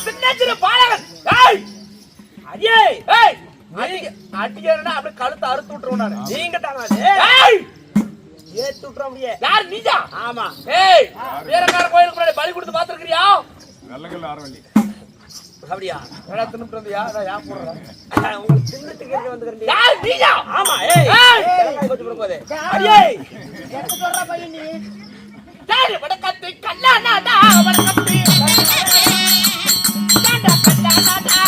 சின்ன சின்ன பாலகன். ஏய் அடியே ஏய் அடியறடா அப்படியே கழுத்தை அறுத்து விட்டுறோம் நானு. நீங்க தானா ஏய் ஏத்து விட்டுற முடியே. யார் நீயா? ஆமா. ஏய் வீரகார கோயிலுக்கு முன்னாடி பலி கொடுத்து பாத்துக்கிறியா? நல்லகல்ல ஆரவள்ளி. அப்படியா? எடா தின்னுட்டு வந்தியா? நான் யா போறேன். உங்களுக்கு தின்னுட்டு வந்துக்கறீங்க. யார் நீயா? ஆமா. ஏய் ஏய் கொஞ்சம் போடு. அடியே எட்டு சொல்ற பையன் நீ. டேய் வடக்கத்தி கல்லானாடா வடக்கத்தி. டேடா கல்லானாடா.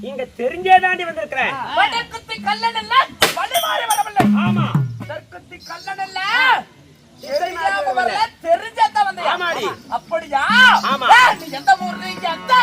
இங்க தெரிஞ்சே தாண்டி வந்திருக்கிறேன். வடக்குத்தி கல்லனல்ல வழிமாறி வரவில்லை. ஆமா தெற்குத்தி கல்லனல்ல தெரியாம வரல தெரிஞ்சதா வந்தே. ஆமாடி அப்படியா? ஆமா நீ எந்த ஊரு? எந்த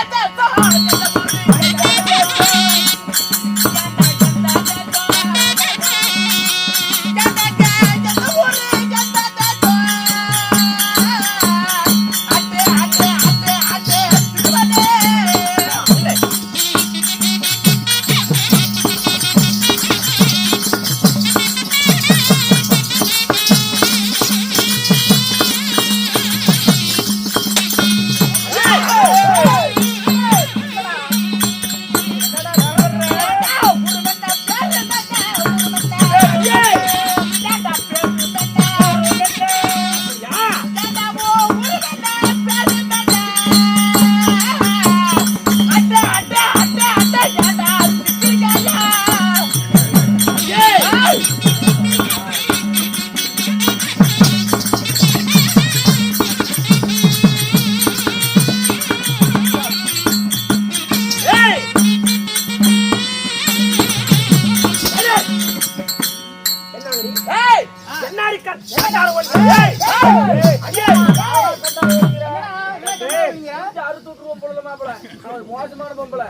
மோசமான பொம்பளை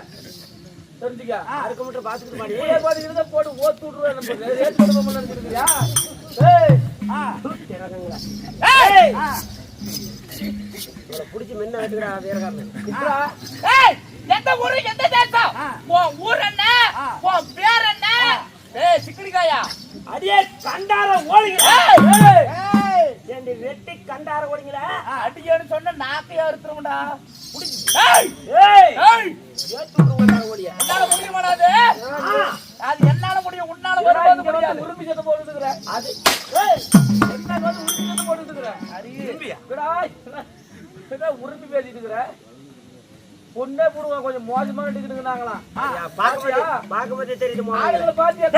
தெரிஞ்சுக்க அறுக்க மட்டும் பாத்துக்கிட்டு மாடி பாத்துக்கிட்டு போட்டு ஓத்து விட்டுருவேன். புடிச்சு முன்ன வெட்டுக்கிறா வீரகாரன். எந்த ஊரு எந்த தேசம்? உன் ஊர் என்ன? உன் பேர் என்ன? சிக்கடிக்காயா அடியே கண்டார ஓடுங்க. வெட்டி கண்டார ஓடிங்களா அடிக்கன்னு சொன்ன நாக்கையா எடுத்துருவோம்டா. உன்னால முடிய மாட்டாது. அது என்னால முடியும், உன்னால வரும்போது முடியாது. உருப்பி செத்து போட்டுக்கிற அது என்ன உருப்பி செத்து போட்டுக்கிற உருப்பி பேசிட்டு இருக்கிற பொண்ணே போடுவாங்க. கொஞ்சம் மோசமா எடுத்துக்கிட்டுங்களாம். பாக்கும்போது தெரியுது. ஆளுகளை பாத்தியா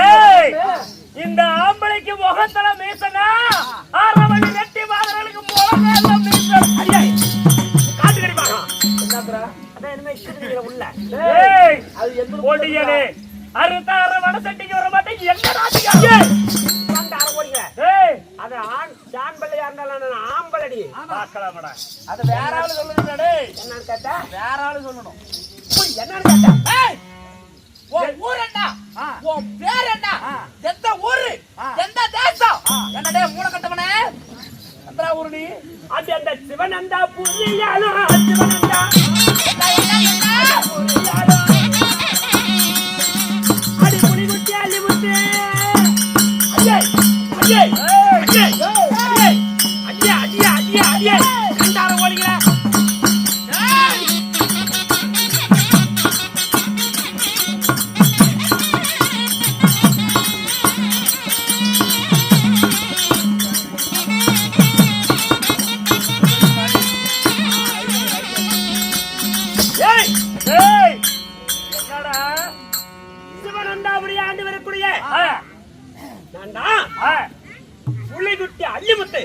இந்த ஆம்பளைக்கு முகத்தல மீசனா ஆரவணி வெட்டி வாங்குறதுக்கு முகத்தல மீசன் அடியே காட்டு கடி பாக்க என்னங்கற அத என்ன இஷ்டத்துக்கு உள்ள ஏய் அது என்ன ஓடியனே அறுத்தார வடசட்டிக்கு வர மாட்டே எங்க ராஜியா கண்டார ஓடிங்க ஏய் அது ஆண் ஜான் பல்லையா இருந்தாலும் ஆம்பளடி பார்க்கலாம்டா. அது வேற ஆளு சொல்லுடா டேய். என்னன்னு கேட்டா வேற ஆளு சொல்லணும். என்னன்னு கேட்டா ஏய் உன் ஊர் என்ன, உன் பேர் என்ன, எந்த ஊரு, எந்த தேசம் என்னடே மூணு கட்டவனே எந்தரா ஊரு நீ? அது அந்த சிவனந்தா புரியாலோ சிவனந்தா அடி புலி குட்டி அள்ளி முத்து அஜய் அஜய் அஜய் அஜய் அஜய் அஜய் அஜய் கண்டார ஓடிங்களா புலிகுட்டி அள்ளிமுத்து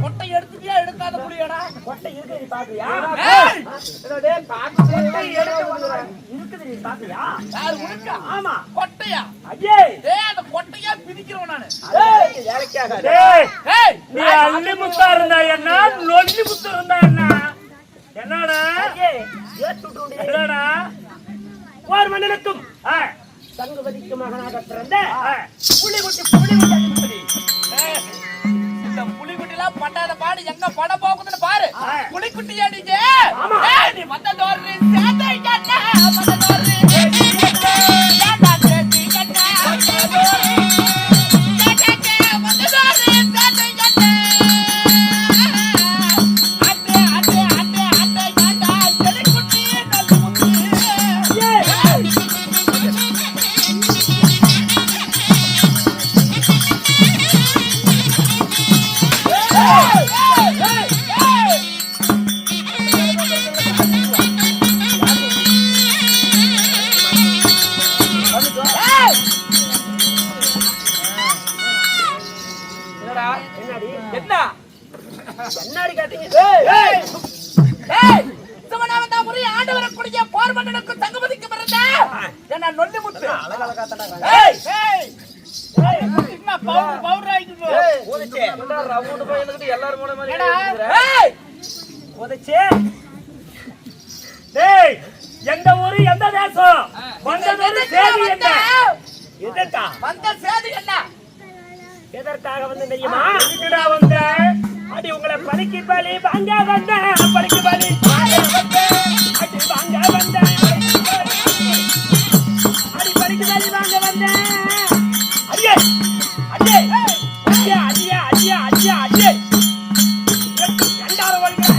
கொட்டை எடுத்துட்டியா எடுக்காத புலியாடா? கொட்டை இருக்கு நீ பாக்குறியா? இருக்குது நீ பாக்குறியா? யாரு உனக்கா? ஆமா கொட்டையா? அஜே அந்த கொட்டையா பிரிக்கிறவன் நானு. நீ அள்ளி முத்தா இருந்தா என்ன, நொல்லி முத்து இருந்தா என்ன? என்னடா என்னடா போர் மன்னனுக்கும் சங்குவதிக்கு மகனாக பிறந்த புலிகுட்டி இந்த புலிகுட்டிலாம் பட்டாத பாடு எங்க பட போகுதுன்னு பாரு. புலிகுட்டி அடிங்க நீ வந்த தோறு சேட்டை கண்ணா வந்த தோறு என்னடி கேட்டீங்க? ஆண்டவரக்கூடிய போர் மன்னனுக்கு தங்குமதிக்கு பிறந்த என்ன நொல்லி முத்து எந்த ஊரு எந்த தேசம் வந்தது சேதி என்ன? எதற்கா வந்த சேதி என்ன? எதற்காக வந்து தெரியுமா? எதுக்குடா வந்த? அடி உங்களை பலிக்கு பலி வாங்க வந்த பலிக்கு பலி அடி வாங்க வந்த அடி பலிக்கு பலி வாங்க வந்த அடியே அடியே அடியே அடியே அடியே அடியே அடியே ரெண்டாவது வலிக்கு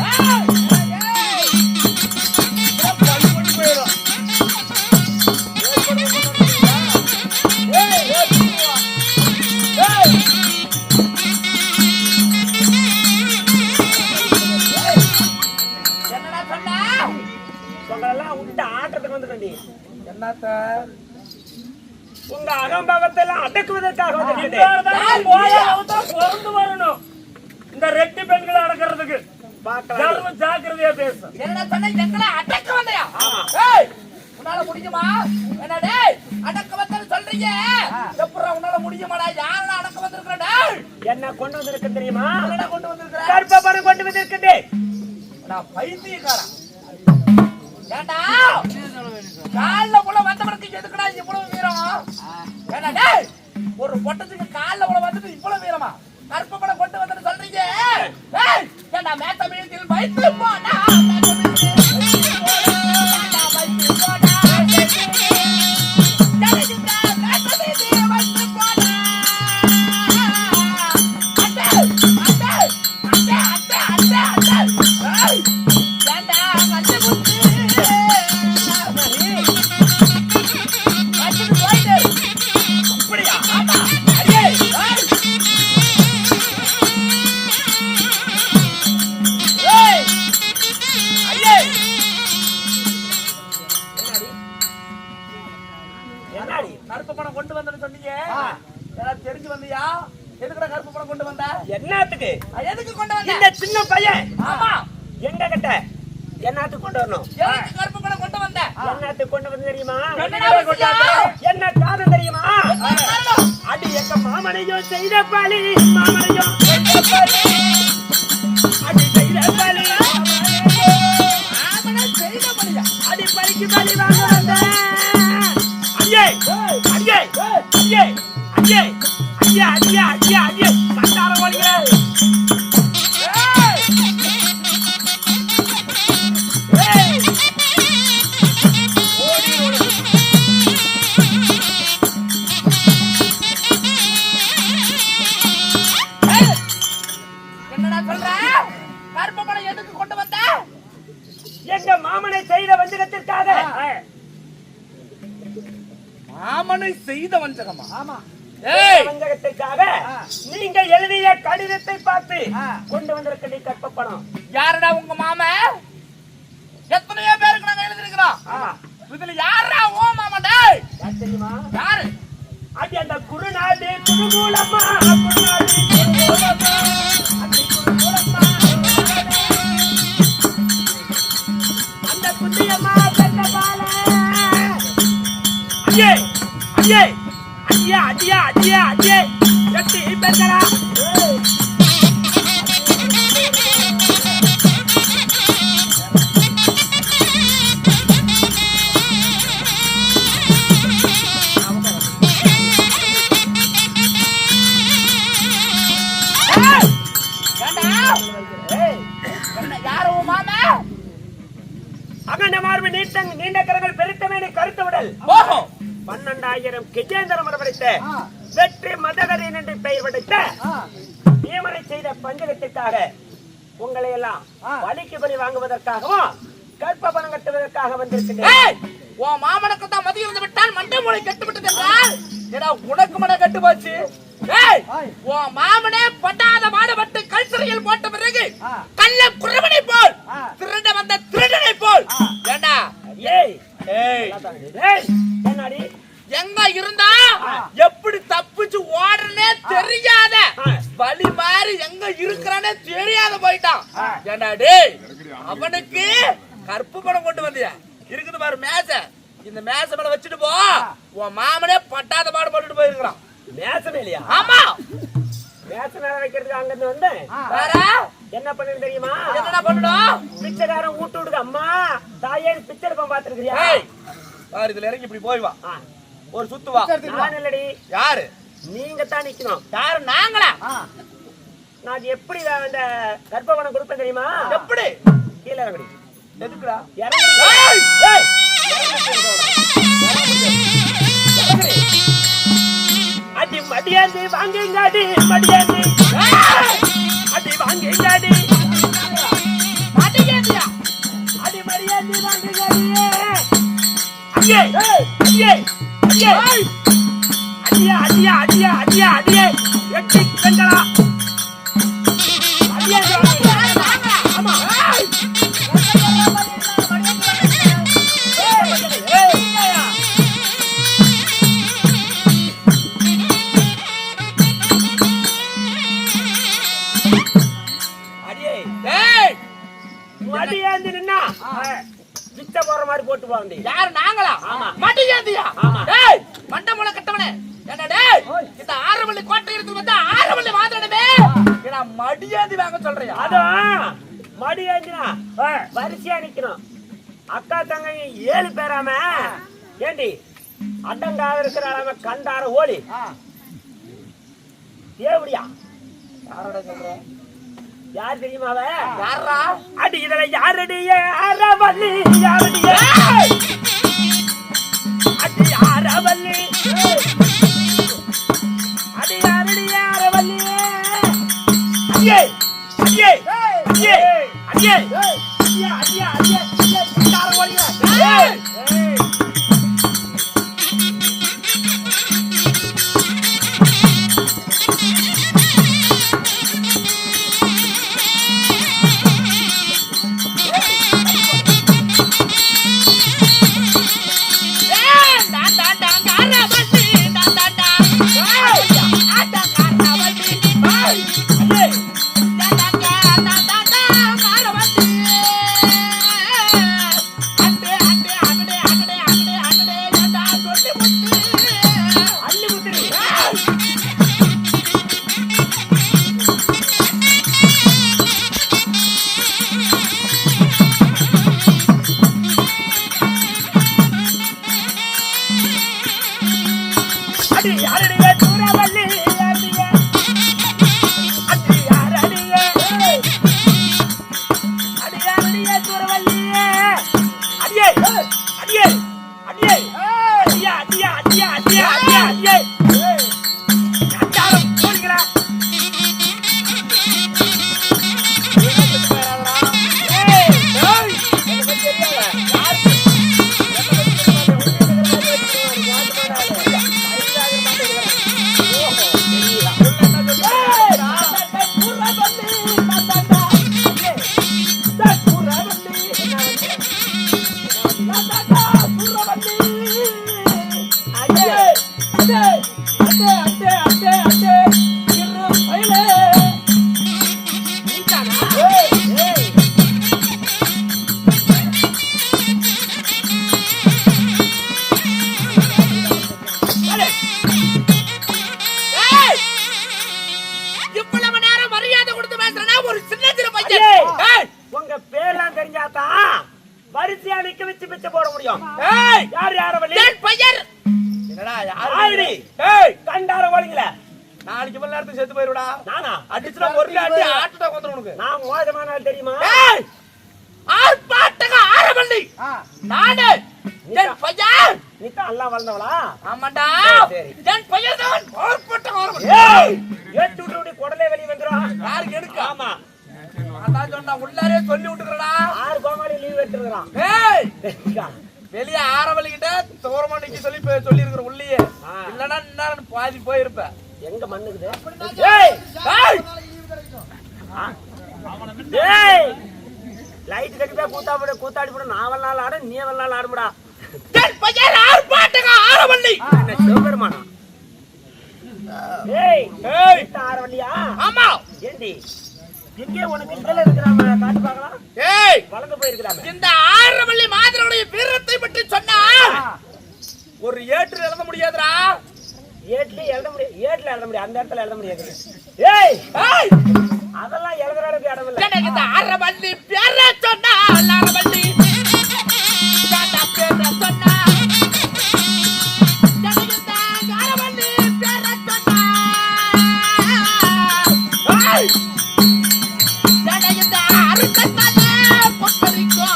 உங்க அகம்பாவத்தெல்லாம் அடக்குவதற்காக வரணும். இந்த ரெட்டி பெண்களை அடக்கிறதுக்கு ஜாக்கிரதையா பேசு. என்ன சொன்ன? எங்களை அடக்க வந்தையா? உன்னால முடியுமா? என்ன டேய் அடக்க வந்தன்னு சொல்றீங்க? எப்பறா உன்னால முடியுமாடா? யாரெல்லாம் அடக்க வந்திருக்கடா? என்ன கொண்டு வந்திருக்க தெரியுமா? என்னடா கொண்டு வந்திருக்க? கர்ப்பப்படம் கொண்டு வந்திருக்கே. நான் பைத்தியக்காரன். ஏண்டா கால்ல உள்ள வந்தவனுக்கு எதுக்குடா இவ்வளவு வீரம்? ஏண்டா டேய் ஒரு பொட்டத்துக்கு கால்ல உள்ள வந்துட்டு இவ்வளவு வீரமா? கர்ப்பப்படம் கொண்டு வந்தன்னு சொல்றீங்க? டேய் ஏண்டா மேத்தமிழில் வைத்து போடா. என்னடி கருப்பு பணம் கொண்டு வந்தேன்னு சொன்னீங்க ஏதாவது தெரிஞ்சு வந்தியா எதுக்குடா கருப்பு பணம் கொண்டு வந்த என்னத்துக்கு எதுக்கு கொண்டு வந்த இந்த சின்ன பையன் ஆமா எங்க கிட்ட என்னத்துக்கு கொண்டு வரணும் எதுக்கு கருப்பு பணம் கொண்டு வந்த என்னத்துக்கு கொண்டு வந்து தெரியுமா என்னடா விஷயம்? என்ன காரணம் தெரியுமா அடி எங்க மாமனையும் செய்த பலி மாமனையும் அடி செய்த பலி ஆமனே செய்த பலியா அடி பலிக்கு பலி வாங்க வந்த ஐயே ஐயே ஐயே ஐயே ஐயே ஐயே ஐயே ஐயே கண்டார ஓடுங்க என்னடா சொல்ற கருப்பு பணம் எதுக்கு கொண்டு வந்த எங்க மாமனை செய்த வஞ்சகத்திற்காக மாமனை செய்த வஞ்சகமா ஆமா ஏய் வஞ்சகத்திற்காக நீங்க எழுதிய கடிதத்தை பார்த்து கொண்டு வந்திருக்க கற்ப பணம் யாருடா உங்க மாமன் எத்தனையோ பேருக்கு நாங்க எழுதிருக்கிறோம் இதுல யாரா ஓ மாமா டேய் யார் தெரியுமா யாரு அது அந்த குருநாடு குருமூலமா குருநாடு குருமூலமா அந்த குருமூலமா அந்த குட்டியம்மா பெண்ணபால ஐயே ஐயே ஐயா ஐயா ஐயா ஐயே எட்டி பெண்ணடா யாரு உன் மாமா அகண்ட மார்பு நீண்ட கரங்கள் பெருத்தமேனி கருத்து விடல் ஓஹோ 12,000 கெஜேந்திரம் படைத்த வெற்றி மதகரின் என்று பெயர் படைத்த நியமனை செய்த பஞ்சகத்திற்காக உங்களை எல்லாம் பலிக்கு பலி வாங்குவதற்காகவும் கற்ப பணம் கட்டுவதற்காக வந்திருக்கிறேன் உன் மாமனுக்கு தான் மதியம் இருந்து விட்டால் மண்டை மூளை கட்டுவிட்டது என்றால் ஏடா உனக்கு மன கட்டு போச்சு ஏய் உன் மாமனே பட்டாத மாடப்பட்டு கல் சிறையில் போட்ட பிறகு கள்ள குறவனை போல் திருட வந்த திருடனை போல் ஏண்டா ஏய் ஏய் ஏய் என்னடி எங்க இருந்தா எப்படி தப்பிச்சு ஓடுறனே தெரியாத வழி மாறி எங்க இருக்கிறானே தெரியாத போயிட்டான் ஏண்டா டேய் அவனுக்கு கற்பு பணம் கொண்டு வந்தியா இருக்குது பாரு மேச இந்த மேச மேல வச்சுட்டு போ உன் மாமனே பட்டாத பாடு போட்டுட்டு போயிருக்கிறான் மேசமே இல்லையா ஆமா மேச மேல வைக்கிறதுக்கு அங்க இருந்து வந்து வேற என்ன பண்ணு தெரியுமா என்னடா பண்ணணும் பிச்சைக்காரன் ஊட்டு விடுங்க அம்மா தாயே பிச்சை எடுப்போம் பாத்துருக்கியா ஏய் பாரு இதுல இறங்கி இப்படி போய் வா ஒரு சுத்து வா நான் இல்லடி யாரு நீங்க தான் நிக்கணும் யாரு நாங்களா நான் எப்படி அந்த கர்ப்பவனம் கொடுப்பேன் தெரியுமா எப்படி கீழே இறங்கடி எதுக்குடா இறங்கடி ஏய் ஏய் அடி மடியாந்து வாங்குங்காடி மடியாந்து அடி வாங்குங்காடி மாட்டிக்கிட்டியா அடி மடியாந்து வாங்குங்காடி ஐயே ஐயே ஐயே அடியா அடியா அடியா அடியா அடியே எட்டி கண்டடா அடியா ஆமா மடியாந்து நின்னா பிச்சை போற மாதிரி போட்டு போவாங்க யாரு நாங்களா ஆமா. மாட்டிக்கிட்டியா ஆமா. டேய் மண்டை மூளை கட்டவனே என்ன டேய் இந்த ஆரவள்ளி கோட்டை இருந்து வந்து ஆரவள்ளி வாதனமே ஏடா மடியாதி வாங்க சொல்றியா அதான் மடியாந்துனா வரிசையா நிக்கணும் அக்கா தங்கை 7 பேராம ஏண்டி அடங்காத இருக்கிற கண்டார ஓடி ஏவடியா யாரோட சொல்ற யார் தெரியுமா அவ யாரா அடி இதுல யாரடிய அரவல்லி யாரடிய அடி அரவல்லி அடி யாரடிய அரவல்லி ஐயே ஐயே ஐயே ஐயே ஐயா ஐயா ஐயா ஐயா கண்டார ஓடிங்க ஏய் நான் அடியா அடியா அடியா அடியா அடியா கண்டாரம் போடுங்களா உங்க பேர்லாம் தெரிஞ்சாதான் வரிசையா நிக்க வச்சு பிச்சை போட முடியும். யார் யாரவள்ளி? பையர் என்னடா ஆயிடி. கண்டார போலீங்கள நாளைக்கு மணி நேரத்துக்கு செத்து போயிருடா. நானா அடிச்சுனா ஒரு அடி ஆட்டடா வந்துரும் உனக்கு. நான் மோசமான ஆள் தெரியுமா? ஆர்ப்பாட்டக ஆரவள்ளி நானே என் பையர். நீ தான் எல்லாம் வளர்ந்தவளா? ஆமாண்டா என் பையர் தான் ஆர்ப்பாட்டக ஆரவள்ளி. ஏத்து விட்டு குடலே வெளிய வந்துரும். யாருக்கு எடுக்க? ஆமா அதான் சொன்னா உள்ளாரே சொல்லி விட்டுக்கறடா. 6 கோமாளி லீவ் எடுத்துறான். வெளிய ஆரவள்ளி கிட்ட தூரமா நிக்க சொல்லி இருக்கிற உள்ளியே. இல்லனா நான் பாதி போயிருப்ப. எங்க மண்ணுக்குது? ஏய் ஏய் ஏய் லைட் கட்டிப்பா கூத்தாடி போட நான் வல்லால ஆட நீ வல்லால ஆடுடா. என் பையர் ஆர்ப்பாட்டக ஆரவள்ளி. என்ன சிவபெருமானா? ஏய் ஏய் ஆரவள்ளியா? ஆமா. ஏண்டி எங்கே உனக்கு இதெல்லாம் இருக்கறாம காட்டு பார்க்கலாம். ஏய் வளர்ந்து போயிருக்கறாம. இந்த ஆரவள்ளி மாதிரியுடைய வீரத்தை பற்றி சொன்னா ஒரு ஏற்று எழுத முடியாதுடா. ஏட்ல எழுத முடியாது அந்த இடத்துல எழுத முடியாது. ஏய் ஏய் அதெல்லாம் எழுதுற அளவுக்கு இடம் இல்ல. எனக்கு இந்த ஆரவள்ளி பேரை சொன்னா ஆரவள்ளி தாண்டா பேரை சொன்னா எனக்கு இந்த ஆரவள்ளி பேரை சொன்னா ஏய் எனக்கு இந்த அருக்கத்தலை கொக்கரிக்கோ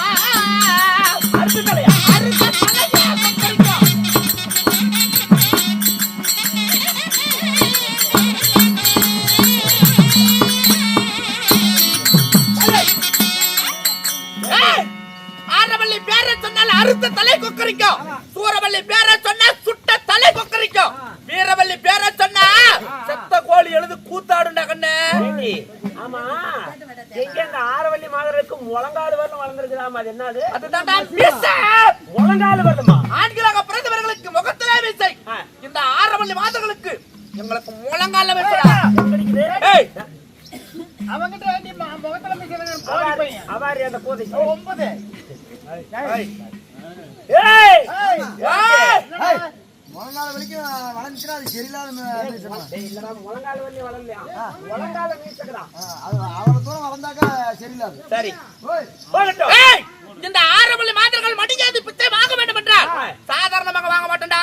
அறுத்துக்கலையா? அருக்கத்தலை கொக்கரிக்கோ. ஆரவள்ளி பேரை சொன்னால் அறுத்த தலை கொக்கரிக்கும். சூரவள்ளி பேரை சொன்னா சுட்ட தலை கொக்கரிக்கும். வீரவள்ளி பேரை சொன்னா செத்த கோழி எழுது கூத்தாடுண்டா கண்ணு. ஆமா எங்க இந்த ஆரவள்ளி மாதருக்கு முழங்கால் வரலும் வளர்ந்துருக்குதாமா? அது என்னது? அதுதான்டா மீசை. முழங்கால் வரலுமா? ஆண்களாக பிறந்தவர்களுக்கு முகத்திலே மீசை. இந்த ஆரவள்ளி மாதர்களுக்கு எங்களுக்கு முழங்கால மீசைடா. ஏய் அவங்கிட்ட வேண்டி முகத்துல அவாரி அந்த கோதை 9. ஏய் ஏய் முழங்கால வலிக்கும் வளைஞ்சுனா அது சரியில்லாத இல்லடா முழங்கால் வரலி வளரலையா? முழங்கால மீசக்குதா. அது அவ்வளவு தூரம் வளர்ந்தாக்கா சரியில்லாது. சரி ஓய் போகட்டும். ஏய் இந்த ஆரவள்ளி மாதர்கள் மடிஞ்சாது பிச்சை வாங்க வேண்டும் என்றால் சாதாரணமாக வாங்க மாட்டேன்டா.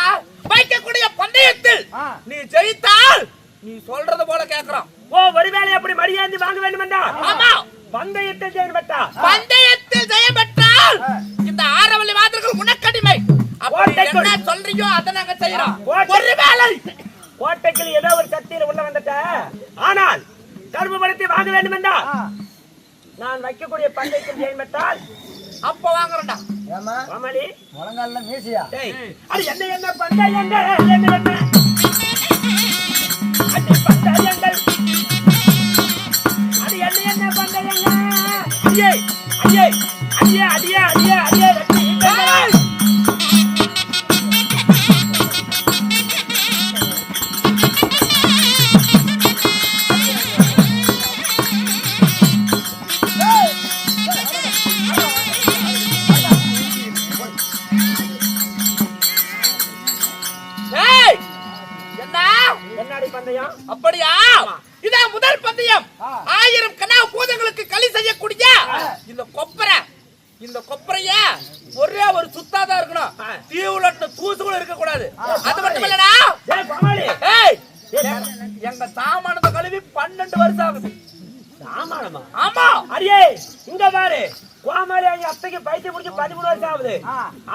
வைக்கக்கூடிய பந்தயத்தில் நீ ஜெயித்தால் நீ சொல்றது போல கேக்குறோம். ஓ ஒருவேளை அப்படி மரியாதை வாங்க வேண்டும் என்றா? ஆமா. பந்தயத்தில் ஜெயம் பெற்றா? பந்தயத்தில் ஜெயம் பெற்றால் இந்த ஆரவள்ளி மாதர்கள் உனக்கடிமை. அப்படி என்ன சொல்றியோ அதை நாங்க செய்யறோம். ஒருவேளை கோட்டைக்குள் ஏதோ ஒரு சக்தியில உள்ள வந்துட்ட, ஆனால் கர்மபலத்தை வாங்க வேண்டும் என்றா நான் வைக்கக்கூடிய பந்தயத்தில் ஜெயம் பெற்றால் அப்ப வாங்குறேன்டா. ஏமா கோமாளி முழங்கால மீசியா? டேய் அது என்ன பந்தயங்கள் என்ன அடி பந்தயங்கள் அது என்ன பந்தயங்கள்? ஐயே ஐயே ஐயே ஐயே ஐயே ஐயே பந்தயம் அப்படியா? இதான் முதல் பந்தயம். 1000 கனா பூதங்களுக்கு களி செய்யக்கூடிய இந்த கொப்பரைய ஒரே ஒரு சுத்தாதான் இருக்கணும். தீவுலட்ட தூசு கூட இருக்க கூடாது. அது மட்டும் இல்லடா. எங்க சாமானத்தை கழுவி 12 வருஷம் ஆகுது. சாமானமா? ஆமா. அரியே இங்க பாரு, கோமாளி அவங்க அத்தைக்கு பைத்தியம் முடிச்சு 13 வருஷம் ஆகுது.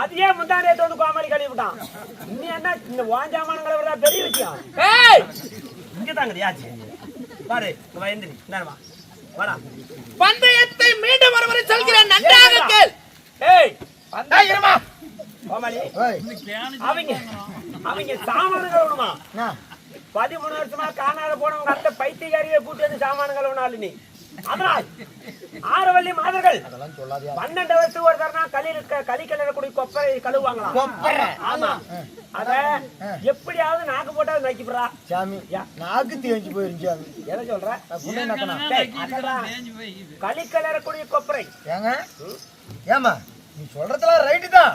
அதையே முந்தானே தோண்டு கோமாளி கழுவி விட்டான். இன்னும் என்ன இந்த வாஞ்சாமானங்களை விட பெரிய விஷயம். ஏய் இங்க தாங்க யாச்சு பாரு வயந்திரி நேரமா வாடா. பந்தயத்தை மீண்டும் ஒருமுறை சொல்கிறேன், நன்றாக கேள். ஏய் ஏய், இருமா. கோமாளி ஏய், அவங்க சாமான்கள் விடுமா என்ன? 13 வருஷமா காணாத போனவங்க அந்த பைத்தியக்காரியை கூட்டி வந்து சாமான்கள் விடாது நீ. அதனால் ஆரவல்லி மாதர்கள் அதெல்லாம் சொல்லாதயா. 12 வருஷத்துக்கு ஒரு தரம் களி கலரக்கூடிய கொப்பரை கழுவாங்களாம். கொப்பரை? ஆமா. அத எப்படியாவது நாக்கு போட்டாவது நக்கிப்படுறா சாமி, நாக்கு தேஞ்சு போயிருச்சு சாமி. எதை சொல்ற? புண்ணை நக்கனா? களி கலரக்கூடிய கொப்பரை. ஏங்க ஏமா நீ சொல்றதுலாம் ரைட்டு தான்.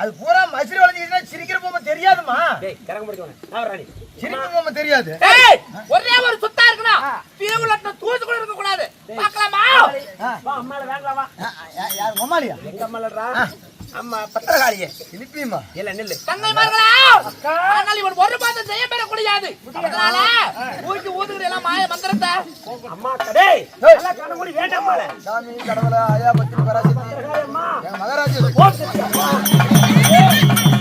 அது பூரா மசிறு வளைஞ்சிக்கிட்டா சிரிக்கிற பொம்மை தெரியாதுமா. டேய் கரங்க முடிக்கணும். நான் ராணி சிரிக்கிற பொம்மை தெரியாது. ஏய், ஒரே ஒரு சுத்தா இருக்கணும். திருவுலட்ட தூசு கூட இருக்க கூடாது. பார்க்கலாமா? வா அம்மால வேங்கலாம் வா. யார் மம்மாலியா? எங்க அம்மாலடா? அம்மா பத்திரகாளியே. திருப்பியுமா? இல்ல நில்லு. தங்கைமார்களா, ஆனால் இவன் ஒரு பாதம் செய்ய பெற முடியாது. அதனால ஊக்கி ஊதுகிற எல்லாம் மாய மந்திரத்தை. அம்மா டேய் நல்லா கண்ண மூடி வேண்டாமால. சாமி, கடவுளே, ஆயா, பத்திரி, பராசக்தி, பத்திரகாளி அம்மா. எங்க மகாராஜா. ஓம் சக்தி அம்மா.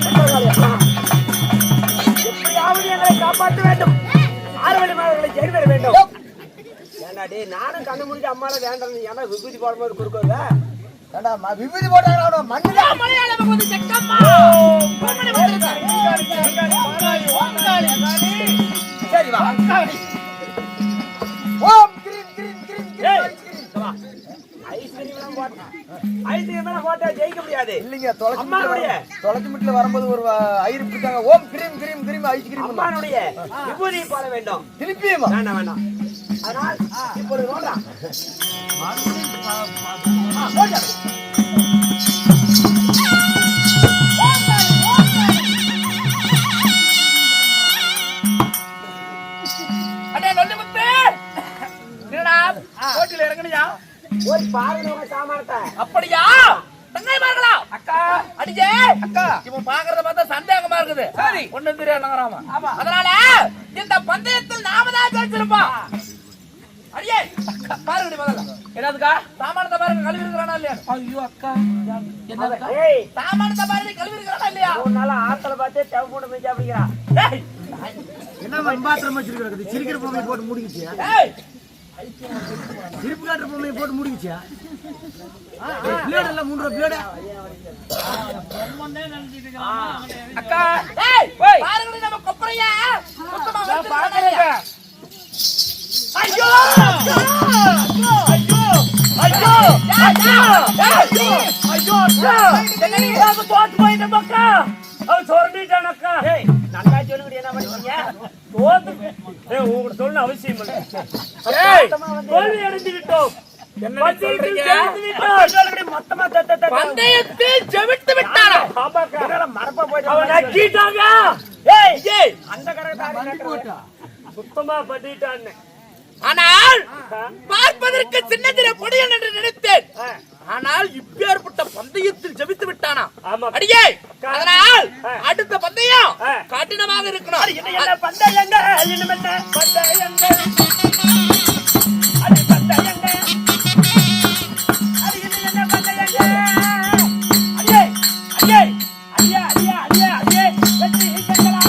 பத்திரகாளி அம்மா. எப்படியாவது எங்களை காப்பாற்ற வேண்டும். ஆறுவழி மாதர்களை ஜெயில் பெற வேண்டும். ஏண்டா டேய் நானும் கண்ண மூடி அம்மால வேண்டாம். ஏன்னா விபூதி போடும்போது கொடுக்கல. ஏண்டா விபூதி போட்டாங்களா மண்ணுல? மலையாளம் வந்து செக்கம்மா. பொம்மனை மந்திரத்தை. சரி வா. ஓம் கிரீம் கிரீம் கிரீம் ஏய் கிரீம். வா. ஐஸ்கிரீம் போட்டா. ஐஸ்கிரீம் போட்டா ஜெயிக்க முடியாது. இல்லைங்க, தொலைச்சு அம்மாவுடைய முட்டில வரும்போது ஒரு ஐயர் பிடிச்சாங்க. ஓம் கிரீம் கிரீம் கிரீம் ஐஸ்கிரீம். அம்மானுடைய விபூதி போட வேண்டும். திருப்பியுமா? வேண்டாம் வேண்டாம். அதனால் இப்பொழுது நோடா. அடே நொல்லிமுத்து, என்னடா கோட்டில இறங்குனியா? ஒரு பாருங்க சாமானத்தை. அப்படியா? தங்கைமார்களா, அக்கா அடிஜே அக்கா, இவன் பாக்குறத பார்த்தா சந்தேகமா இருக்குது. சரி, ஒண்ணும் தெரியாது நகராமா. அதனால இந்த பந்தயத்தில் நாம தான் ஜெயிச்சிருப்போம். அடியே பாருங்கடி முதல்ல. என்னதுக்கா? சாமானத்தை பாருங்க, கழுவி இருக்கிறானா இல்லையா? ஐயோ அக்கா, என்னதுக்கா? ஏய் சாமானத்தை பாருங்க, கழுவி இருக்கிறானா இல்லையா? ஒரு நாள் ஆத்துல பார்த்தே தேவை போட்டு மேய்ச்சி அப்படிங்கிறான். ஏய் என்ன மண்பாத்திரம் வச்சிருக்கிறது? சிரிக்கிற பொம்மையை போட்டு முடிக்கிச்சியா? ஏய், சிரிப்பு காட்டுற பொம்மையை போட்டு முடிக்கிச்சியா? பிளேட் எல்லாம் 3 ரூபா பிளேடு. அக்கா ஏய் பாருங்கடி நம்ம கொப்பரையா சுத்தமா வச்சிருக்கானே. ஐயோ ஐயோ ஐயோ ஐயோ ஐயோ ஐயோ என்னடி நாம தோத்து போயிட்ட மக்கா. அவ சொரண்டிட்டான் அக்கா. ஏய் நல்லா சொல்லுடி என்ன பண்ணீங்க? தோத்து ஏய் உங்களுக்கு சொல்ல அவசியம் இல்லை. ஏய் தோல்வி அடைந்து விட்டோம். என்ன சொல்றீங்க? மொத்தமா தத்த பந்தயத்தில் ஜெயித்து விட்டானா? ஆமாக்கா மரப்பா போயிட்டு அவன் நக்கிட்டாங்க. ஏய் ஏய் அந்த கரெக்டா சுத்தமா பண்ணிட்டான்னு. ஆனால் பார்ப்பதற்கு சின்னதிர பொடியன் என்று நினைத்தேன். ஆனால் இப்பேற்பட்ட பந்தயத்தில் ஜெயித்து விட்டானா? ஆமா. அடியே அதனால் அடுத்த பந்தயம் கடினமாக இருக்கணும். என்ன பந்தயங்க இன்னும் என்ன பந்தயங்க அது பந்தயங்க அது இன்னும் என்ன பந்தயங்க அடியே அடியே அடியே அடியே அடியே அடியே வெற்றி செஞ்சலா.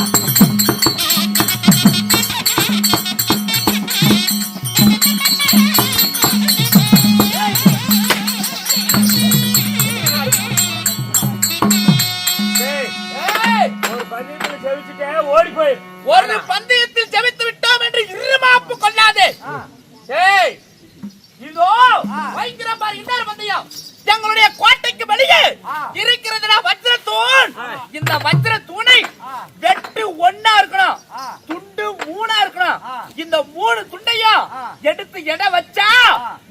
ஒரு பந்தயத்துல ஜெயிச்சுட்டே ஓடி போய் ஒரு பந்தயத்தில் ஜெயித்து விட்டோம் என்று இருமாப்பு கொள்ளாதே. ஏய் இதோ வைக்கிறோம் பாரு, இன்னொரு பந்தயம் எங்களுடைய கோட்டைக்கு வெளியே இருக்கிறதுனா வஜ்ரத்தூண். இந்த வஜ்ரத்தூணை வெட்டு 1 இருக்கணும், துண்டு 3 இருக்கணும். இந்த 3 துண்டையும் எடுத்து எடை வச்சா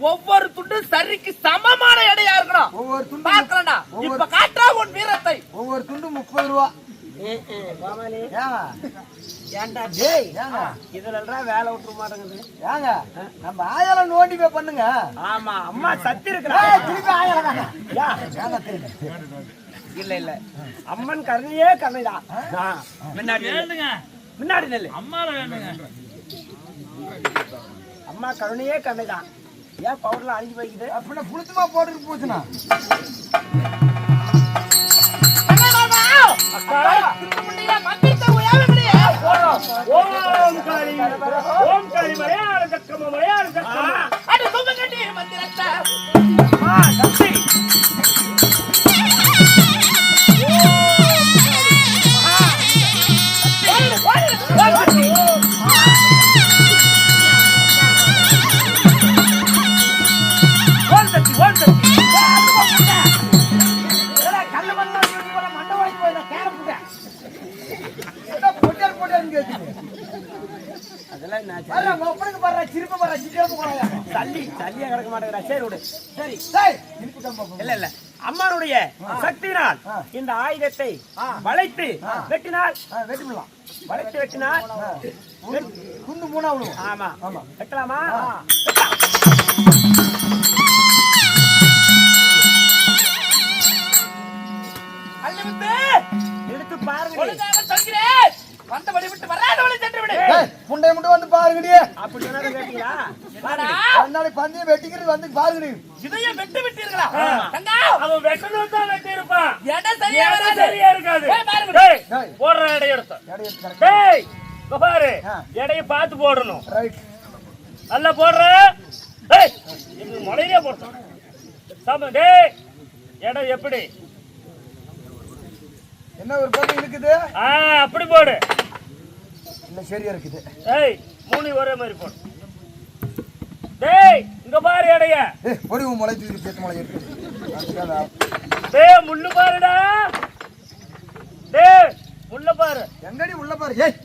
ஒவ்வொரு துண்டு சரிக்கு சமமான எடையா இருக்கணும். ஒவ்வொரு துண்டு பார்க்கலடா, இப்ப காட்டுறா உன் வீரத்தை. ஒவ்வொரு துண்டு 30 ரூபா. கோமாளி ஏண்டா டேய், ஏங்க இதுல வேலை விட்டுற மாட்டேங்குது. ஏங்க நம்ம ஆயால நோண்டி போய் பண்ணுங்க. ஆமா அம்மா சத்தி ஏய், இருக்கிறா. திருப்பி ஆயால தாங்க. ஏங்க திருப்பி. இல்ல இல்ல அம்மன் கருணையே கருணைதான். முன்னாடி நில்லு. முன்னாடி நெல்லு. அம்மா கருணையே கருணைதான். ஏன் பவுடர்ல அழிஞ்சு போய்க்குது? அப்படின்னா புளுத்துமா போட்டுட்டு போச்சுனா? ஓம் காளி ஓம் காளி மலையாள சக்கம மலையாள சக்கம அடி சுமங்கட்டி மந்திரத்தை சக்தி தள்ளியா கிடக்க மாட்டேங்கிறா. சரி விடு. சரி இல்ல இல்ல அம்மானுடைய சக்தியினால் இந்த ஆயுதத்தை வளைத்து வெட்டினால் வெட்டிடலாம். வளைத்து வெட்டினால் குண்டு மூணா விடுவோம். ஆமா வெட்டலாமா? எடுத்து பாருங்க. சொல்கிறேன் வந்த வழி விட்டு வராத வழி சென்று விடு. புண்டை மட்டும் வந்து பாருங்கடி. அப்படி சொன்னாலும் கேட்டீங்களா? அதனால பந்தயம் வெட்டிக்கிறது வந்து பாருங்கடி. இதையும் வெட்டு விட்டீர்களா? தங்கா அவன் வெட்டணும் தான் வெட்டி இருப்பான். இடம் சரியா வராது. சரியா இருக்காது. பாருங்க. டேய் போடுற எடை எடுத்து. டேய் இங்க பாரு. எடைய பார்த்து போடணும். ரைட். நல்லா போடுற. டேய் இது முளையிலே போடுறோம். சாம டேய் எடை எப்படி? என்ன ஒரு பக்கம் இருக்குது? அப்படி போடு. இல்ல சரியா இருக்குது. டேய் மூணு ஒரே மாதிரி போடு. டேய் இங்க பாரு எடைய. ஒடி முளை தூக்கி பேத்து முளை இருக்கு. டேய் முள்ளு பாருடா. டேய் முள்ள பாரு. எங்கடி உள்ள பாரு. ஏய்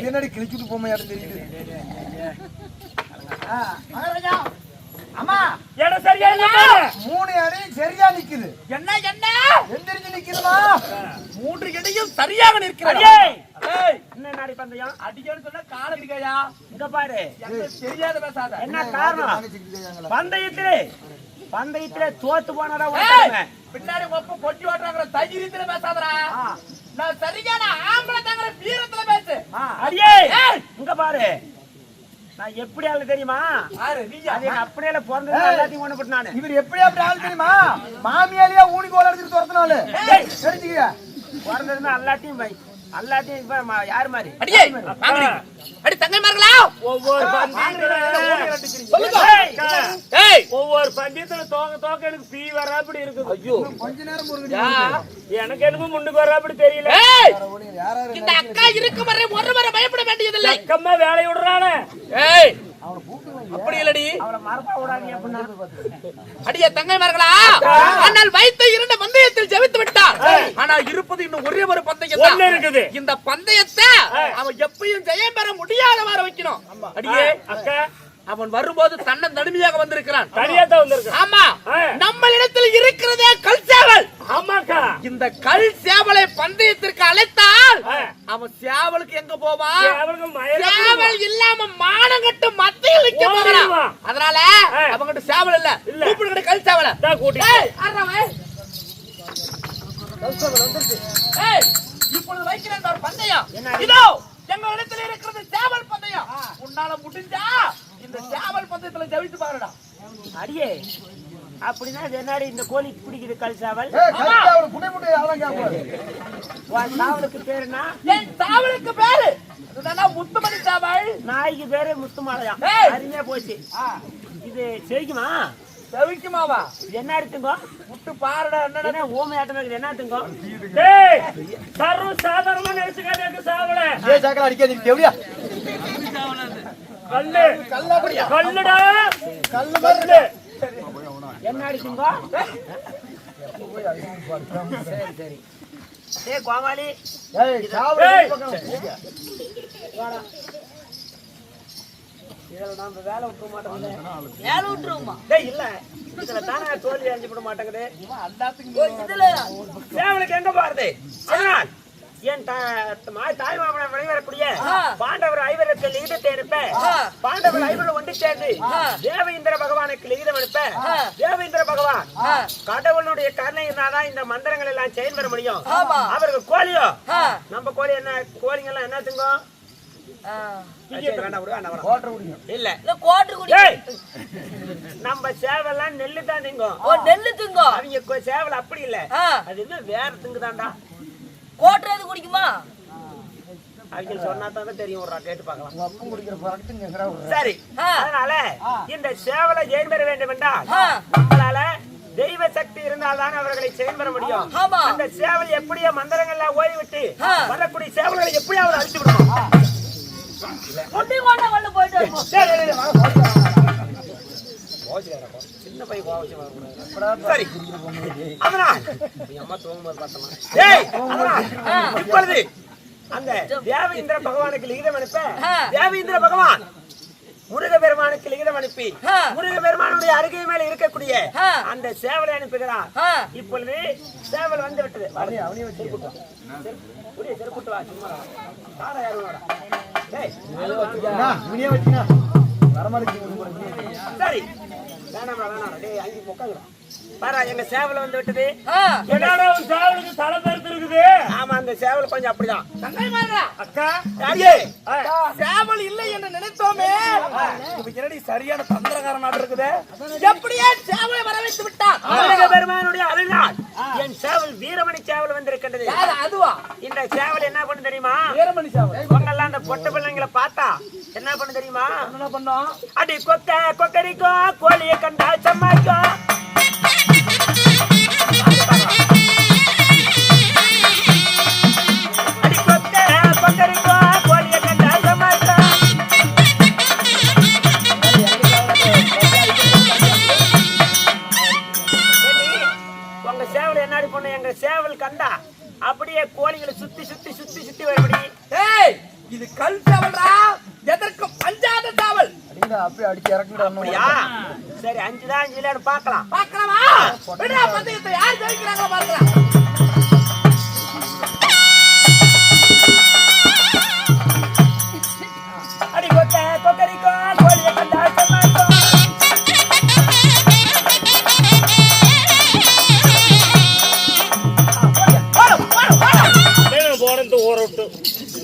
என்னடி கிழிச்சிட்டு போமா யாரும் தெரியுது. மகாராஜா அம்மா எடை சரியா இல்ல பாரு. மூணு அடையும் சரியா நிக்குது. என்ன எந்திரிச்சு நிக்குதுமா? மூன்று இடையும் சரியாக நிற்கிறது. என்ன நாடி பந்தயம்? அடிக்கடி சொன்னா கால அடிக்கையா? இங்க பாரு. தெரியாத பேசாத. என்ன காரணம்? பந்தயத்திலே தோத்து போனடா. பின்னாடி ஒப்ப கொட்டி ஓட்டுறாங்க தைரியத்துல பேசாதடா. நான் சரியான ஆம்பளை தாங்கிற வீரத்துல பேசு. அடியே இங்க பாரு. நான் எப்படி ஆளு தெரியுமா? அப்படியே பிறந்தது எல்லாத்தையும் ஒண்ணு போட்டு நானு. இவர் எப்படி அப்படி ஆள் தெரியுமா? மாமியாலியா ஊனி கோல எடுத்து துரத்தினாலு தெரிஞ்சுக்க. பிறந்ததுன்னா எல்லாத்தையும் எல்லாத்தையும் இப்ப யாரு மாதிரி அடியே அடி தங்கைமார்களா ஒவ்வொரு ஒவ்வொரு பந்தயத்துல தோக்க எனக்கு பீ வராப்படி இருக்குது. ஐயோ கொஞ்ச நேரம் எனக்கு என்னமோ முன்னுக்கு வராப்படி தெரியல. இந்த அக்கா இருக்கும் வரை ஒரு முறை பயப்பட வேண்டியதில்லை. அக்கம்மா வேலையை விடுறானே. ஏய் அப்படி இல்லடி. அவளை மறப்பா விடாதீங்க அப்படின்னா. அடியே தங்கைமார்களா, ஆனால் வைத்த இரண்டு பந்தயத்தில் ஜெயித்து விட்டார். ஆனால் இருப்பது இன்னும் ஒரே ஒரு பந்தயம் தான் இருக்குது. இந்த பந்தயத்தை அவன் எப்பயும் ஜெயம் பெற முடியாதவாறு வைக்கணும். அடியே அக்கா அவன் வரும்போது தன்னை தனிமையாக வந்திருக்கிறான். தனியா தான் வந்திருக்கான். ஆமா நம்மளிடத்தில் இருக்கிறதே கல் சேவல். ஆமாக்கா இந்த கல் சேவலை பந்தயத்திற்கு அழைத்தால் அவன் சேவலுக்கு எங்க போவான்? சேவல் இல்லாம மானங்கட்டு மத்தியில் நிக்க போகிறான். அதனால அவங்கிட்ட சேவல் இல்ல, கூப்பிடுகிற கல் சேவலை இப்பொழுது வைக்கிறேன் ஒரு பந்தயம். இதோ எங்க இடத்துல இருக்கிறது சேவல் பந்தயம். உன்னால முடிஞ்சா இந்த சேவல் பந்தயத்துல ஜெயித்து பாருடா. அடியே அப்படின்னா என்னாடி இந்த கோழி பிடிக்குது கல் சாவல்? சாவலுக்கு பேருனா? என் சாவலுக்கு பேரு முத்துமணி சாவல். நாய்க்கு பேரு முத்துமாலையா? அருமையா போச்சு. இது செவிக்குமா? செவிக்குமாவா? என்ன எடுத்துங்கோ முட்டு பாருடா. என்ன ஓமை ஆட்டம் என்ன எடுத்துங்கோ? சர்வ சாதாரணமா நினைச்சுக்காதே சாவல. அடிக்காதீங்க தேவையா? கல்லு கல்லுடா கல்லு கல்லு என்ன அடிக்குங்கோ? சரி சரி. ஏய் கோமாளி, இதெல்லாம் நம்ம வேலை விட்டுற மாட்டோம்ல. வேலை விட்டுருவோமா? டேய் இல்ல, இதுல தானே தோல்வி அடைஞ்சு விட மாட்டேங்குது. சேவலுக்கு எங்க போறது? அதனால் என் தாய் மாமனை வெளிவரக்கூடிய பாண்டவர் ஐவருக்கு லிகிதத்தை அனுப்ப, பாண்டவர் ஐவர் ஒன்று சேர்ந்து தேவேந்திர பகவானுக்கு லிகிதம் அனுப்ப, தேவேந்திர பகவான் கடவுளுடைய கருணை இருந்தாதான் இந்த மந்திரங்கள் எல்லாம் செயல் பெற முடியும். அவருக்கு கோழியோ, நம்ம கோழி என்ன கோழிங்க எல்லாம் என்ன திங்கும்? நம்ம சேவலாம் நெல்லு தான் திங்கும். நெல்லு திங்கும். அவங்க சேவல் அப்படி இல்ல, அது என்ன வேற திங்குதான்டா. கோட்டுறது குடிக்குமா? அவங்க சொன்னா தான் தெரியும். ஒரு கேட்டு பார்க்கலாம். அப்பம் குடிக்கிற பழக்கத்துக்கு சரி, ஆ. அதனால இந்த சேவலை ஜெயம் பெற வேண்டும் என்றால் ஆ. நம்மளால தெய்வ சக்தி இருந்தால்தான் அவர்களை ஜெயம் பெற முடியும். ஆமா. அந்த சேவல் எப்படியோ மந்திரங்கள்லாம் ஓய்விட்டு ஆ. வரக்கூடிய சேவல்களை எப்படியாவது அழிச்சு விடணும். முட்டி கொண்ட கொண்டு போயிட்டு வருவோம். சின்ன பையன் கோவச்சு வரக்கூடாது. சரி, அதனால் என் அம்மா தூங்கும்போது பார்த்தோமா இப்பொழுது அந்த தேவேந்திர பகவானுக்கு லிகிதம் அனுப்ப தேவேந்திர பகவான் முருக பெருமானுக்கு லிகிதம் அனுப்பி முருக பெருமானுடைய அருகே மேல இருக்கக்கூடிய அந்த சேவலை அனுப்புகிறார். இப்பொழுது சேவல் வந்து விட்டது. செருப்புட்டு வா, சும்மா காரை யாரும் சரி வேணாம் வேணாம். டேய் அங்கே உட்காந்துடா. பாரா, எங்க சேவல் வந்து விட்டது. என்னடா ஒரு சேவலுக்கு தலை பெருத்து இருக்குது? ஆமா, அந்த சேவல் கொஞ்சம் அப்படிதான். அக்கா சேவல் இல்லை என்று நினைத்தோமே, என்னடி சரியான தந்திரகாரனாக இருக்குது. எப்படியே சேவலை வர வைத்து விட்டான். முருக பெருமானுடைய அருளால் என் சேவல் வீரமணி சேவல் வந்திருக்கின்றது. அதுவா? இந்த சேவல் என்ன பண்ணு தெரியுமா? வீரமணி சேவல். உங்கெல்லாம் அந்த பொட்ட பிள்ளைங்களை பார்த்தா என்ன பண்ணு தெரியுமா? என்ன பண்ணோம்? அடி கொக்க கொக்கரிக்கோ கோழியை கண்டா சம்மாக்கோ. அடி கொக்க கொக்கரிக்கோ கோழியை கண்டா சம்மாக்கோ. உங்க சேவல் என்னடி பொண்ணு? எங்க சேவல் கண்டா அப்படியே கோழிகளை சுத்தி சுத்தி சுத்தி சுத்தி வரபடி. ஏய், இது கல் சேவல்ரா. எதற்கும் அஞ்சாத சேவல். அப்படியே அடிச்சு இறக்குடா. அப்படியா? சரி, 5 தான் 5 இல்லன்னு பார்க்கலாம். பார்க்கலாமா? விடுடா, பந்தயத்தை யார் ஜெயிக்கிறாங்களோ பார்க்கலாம். அடி கொக்க கொக்கரிக்கோ கோழியை கண்டா சம்மாக்கோ. போறது ஓரட்டு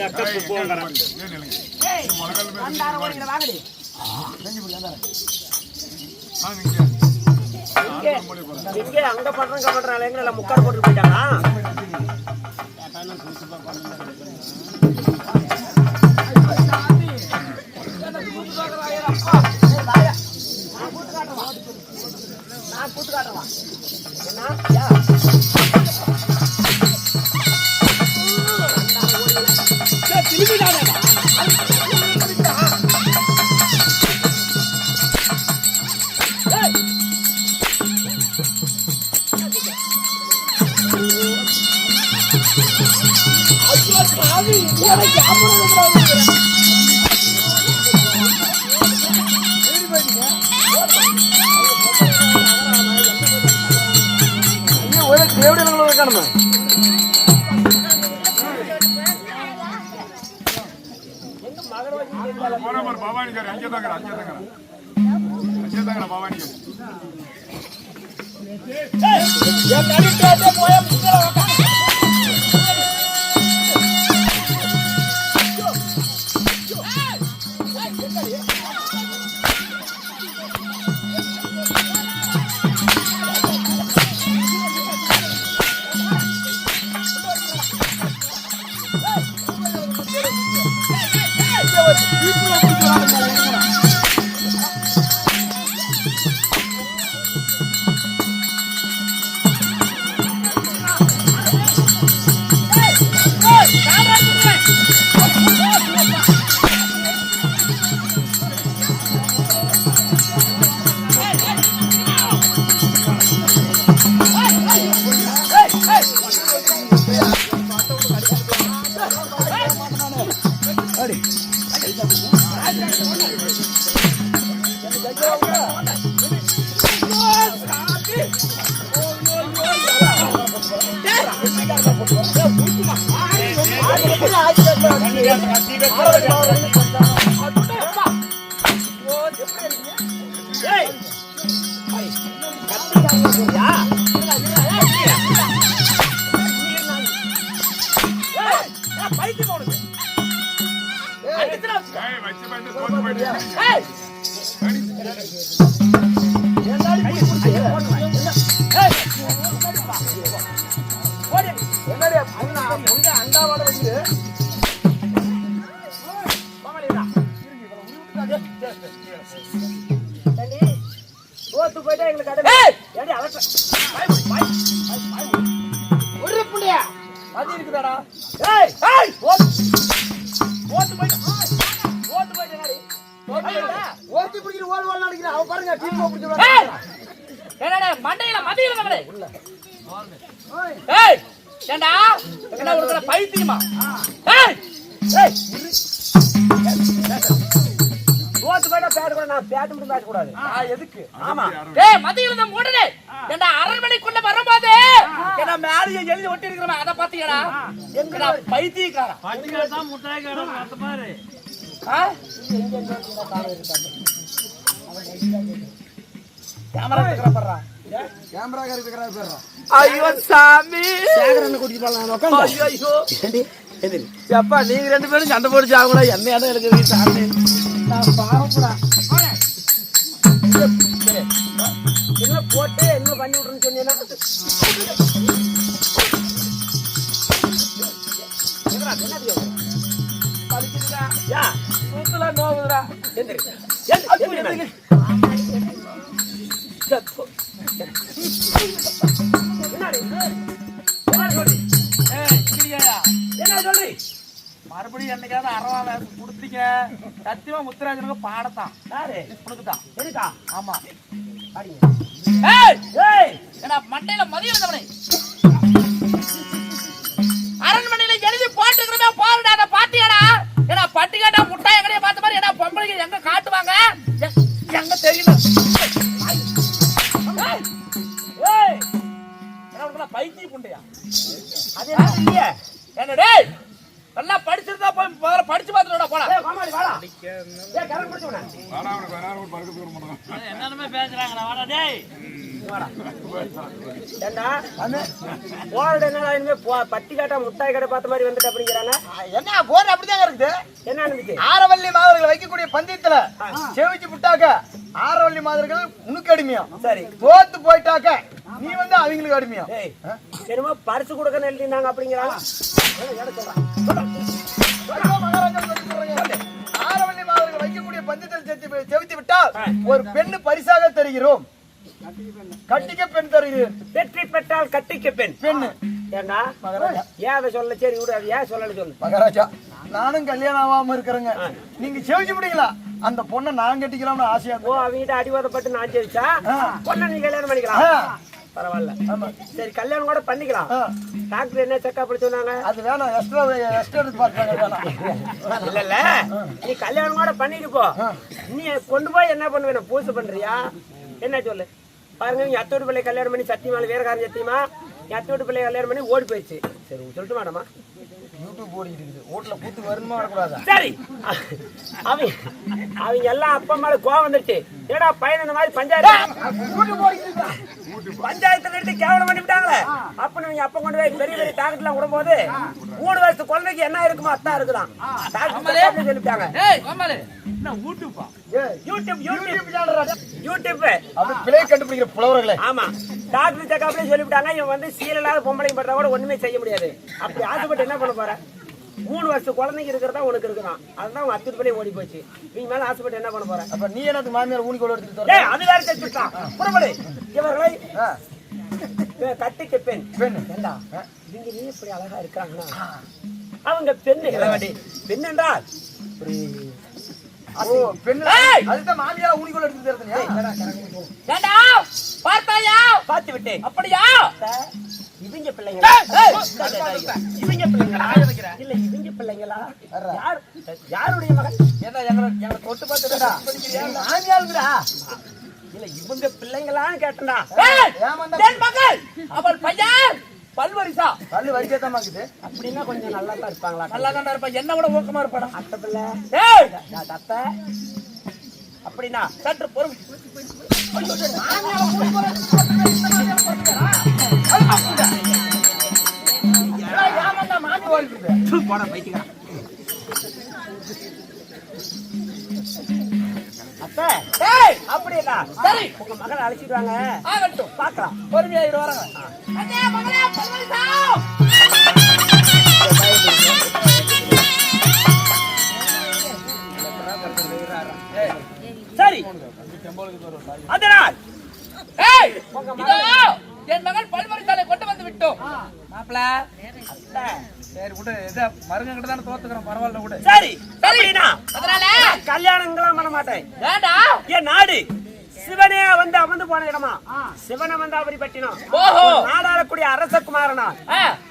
அக்கத்து போங்கிறேன். இங்கே அங்க பண்றாங்க பண்றாங்க எங்க முக்காடு போட்டு போயிட்டாங்களா? நான் கூட்டு காட்டுறவா என்ன? பவானி கார் அங்கே தாங்க பவானி கார். என்ன முன்னாடி அண்டாவோட வந்து தோத்து போயிட்டா எங்களுக்கு ஒரு புள்ளியா அது இருக்குதாடா ஓட்டி பிடிக்கிற ஓல் ஓல் நினைக்கிறேன் அவ பாருங்க டீம் என்னடா மண்டையில மதியில நம்மளே ஏய் ஏண்டா என்ன ஒரு பைத்தியமா ஏய் ஏய் தோத்து போயிட்டா பேட் கூட நான் பேட் மட்டும் பேச கூடாது எதுக்கு ஆமா ஏய் மதியில இந்த மூடனே ஏண்டா அரண்மனைக்குள்ள வரும்போது என்ன மேலைய எழுதி ஒட்டி இருக்கறமே அத பாத்தீங்கடா எங்கடா பைத்தியக்காரா பட்டிகா தான் முட்டாய் கடை அத பாரு கேமரா இருக்கிற பறறா கேமரா இருக்கிற பேர்றா ஐயோ சாமி சேகரன் கூட்டிட்டு போலாம் உட்கார்ந்து ஐயோ ஐயோ எந்திரி அப்பா நீங்க ரெண்டு பேரும் சண்டை போட்டு ஆகணும் என்ன இடம் இருக்குது சாமி நான் பாவம்டா என்ன போட்டு என்ன பண்ணி விட்டுருன்னு சொன்னீங்கன்னா சூத்துல நோவுதுடா எந்திரி என்ன சொல்லி மறுபடியும் என்னைக்காவது அரவாவை கொடுத்தீங்க சத்தியமா முத்துராஜனுக்கு பாடத்தான் யாரு உனக்கு தான் எதுக்கா ஆமா ஏய் ஏன்னா மண்டையில மதியம் இருந்தவனே அரண்மனையில எழுதி போட்டுக்கிறதா பாருடா அந்த பாட்டியாடா ஏன்னா பட்டி காட்டா முட்டாய் எங்கடைய பார்த்த மாதிரி ஏன்னா பொம்பளைக்கு எங்க காட்டுவாங்க எங்க தெரியல பைத்திய புண்டையா அது என்ன இல்லையே என்ன டேய் நல்லா படிச்சிருந்தா போய் முதல்ல படிச்சு பார்த்துடா போடா காமாடி வாடா கரெக்ட் படிச்சவனே என்னன்னு பேசுறாங்கடா வாடா டேய் ஏண்டா போறட என்னடா இனிமே பட்டி காட்டா முட்டாய் கடை பார்த்த மாதிரி வந்துட்டு அப்படிங்கிறாங்க என்ன போர் அப்படிதாங்க இருக்குது என்ன நடந்துச்சு ஆரவல்லி மாதர்கள் வைக்கக்கூடிய பந்தயத்துல செவிச்சு புட்டாக்க ஆரவல்லி மாதர்கள் உனக்கு அடிமையா சரி தோத்து போயிட்டாக்க நீ வந்து அவங்களுக்கு அடிமையா ஏய் என்னமோ பரிசு கொடுக்கன்னு எழுதினாங்க அப்படிங்கிறாங்க ஆரவல்லி மாதர்கள் வைக்கக்கூடிய பந்தயத்தில் செவித்து விட்டால் ஒரு பெண்ணு பரிசாக தருகிறோம் கட்டிக்க பெண் தருகிறேன் வெற்றி பெற்றால் கட்டிக்க பெண் பெண்ணு ஏண்டா மகாராஜா ஏன் அதை சொல்ல சரி விடு அது ஏன் சொல்லல சொல்லு மகாராஜா நானும் கல்யாணம் ஆகாம இருக்கிறேங்க நீங்க செவிச்சு முடியல அந்த பொண்ணை நான் கட்டிக்கலாம்னு ஆசையா ஓ அவங்கிட்ட அடிவாதப்பட்டு நான் ஜெயிச்சா பொண்ணை நீ கல்யாணம் பண்ணிக்கலாம் பரவாயில்ல சரி கல்யாணம் கூட பண்ணிக்கலாம் டாக்டர் என்ன செக்கப் பண்ணி சொன்னாங்க அது வேணாம் எக்ஸ்ட்ரா எடுத்து பார்த்தாங்க வேணாம் இல்ல நீ கல்யாணம் கூட பண்ணிட்டு போ நீ கொண்டு போய் என்ன பண்ணுவேன் பூசை பண்றியா என்ன சொல்லு பாருங்க நீ அத்தோடு பிள்ளை கல்யாணம் பண்ணி சத்தியமால வேறக்காரன் சத்தியமா என் அத்தோடு பிள்ளை கல்யாணம் பண்ணி ஓடி போயிடுச்சு சரி சொல்லிட்டு மாட்டமா யூடியூப் ஓடிட்டு இருக்குது வீட்டுல கூத்து வரணுமா வரக்கூடாதா சரி அவங்க எல்லாம் அப்பா அம்மால கோவம் வந்துருச்சு ஏடா பையன் இந்த மாதிரி பஞ்சாயத்துல எடுத்து கேவலம் பண்ணி விட்டாங்களே அப்ப நீங்க அப்ப கொண்டு போய் பெரிய பெரிய டாக்டர் எல்லாம் விடும்போது 3 வயசு குழந்தைக்கு என்ன இருக்குமோ அத்தான் இருக்குதான் டாக்டர் சொல்லிட்டாங்க யூடியூப் அப்படி பிழை கண்டுபிடிக்கிற புலவர்களே ஆமா டாக்டர் செக்கப்லயே சொல்லிவிட்டாங்க இவன் வந்து சீல் இல்லாத பொம்பளைங்க பண்றா கூட ஒண்ணுமே செய்ய முடியாது அப்படி ஆசைப்பட்டு என்ன பண்ண போற 3 வருஷம் குழந்தைங்க இருக்கிறதா உனக்கு இருக்குதான் அதுதான் உன் அத்துட்டு போய் ஓடி போச்சு நீங்க மேல ஆசைப்பட்டு என்ன பண்ண போற அப்ப நீ எனக்கு மாமியார் ஊனிக்கோடு எடுத்துட்டு அது வேற செஞ்சுட்டான் புறப்படு இவர்களை கட்டிக்க பெண் பெண் ஏண்டா இவங்க நீ இப்படி அழகா இருக்காங்கன்னா அவங்க பெண்ணு பெண் என்றால் ஓ பெண் அதுதான் மாமியார் ஊனிக்கோடு எடுத்துட்டு ஏண்டா பார்த்தாயா பார்த்து விட்டேன் அப்படியா இவங்க பிள்ளைங்களா இவங்க பிள்ளைங்களா இல்ல இவங்க பிள்ளைங்களா யாருடைய மகன் ஏன்னா எங்களை தொட்டு பார்த்துடா மாமியாருங்கடா இல்ல இவங்க பிள்ளைங்களான்னு கேட்டா என் மகள் அவள் பையன் பல்வரிசா பல்லு வரிசையத்தான் இருக்குது அப்படின்னா கொஞ்சம் நல்லா தான் இருப்பாங்களா நல்லா தான் இருப்பா என்ன விட ஊக்கமா இருப்பாடா அத்தை பிள்ளை அத்தை அப்படின்னா சற்று பொறுமை அப்படியா சரி உங்க மகளை அழைச்சிட்டு வாங்க ஆகட்டும் பாக்கலாம் பொறுமையா வராங்க சரி அதனால் இதோ என் மகன் பல்வரிசாலை கொண்டு வந்து விட்டோம். மாப்பிள சரி விடு, இதை மருங்க கிட்ட தானே தோத்துக்கிறோம், பரவாயில்ல விடு. சரி சரினா அதனால கல்யாணங்களாம் பண்ண மாட்டேன். வேண்டாம். என் நாடு சிவனே வந்து அமர்ந்து போன இடமா, சிவனை வந்தாவரி பட்டினம் ஓஹோ. நாடாளக்கூடிய அரசகுமாரனா.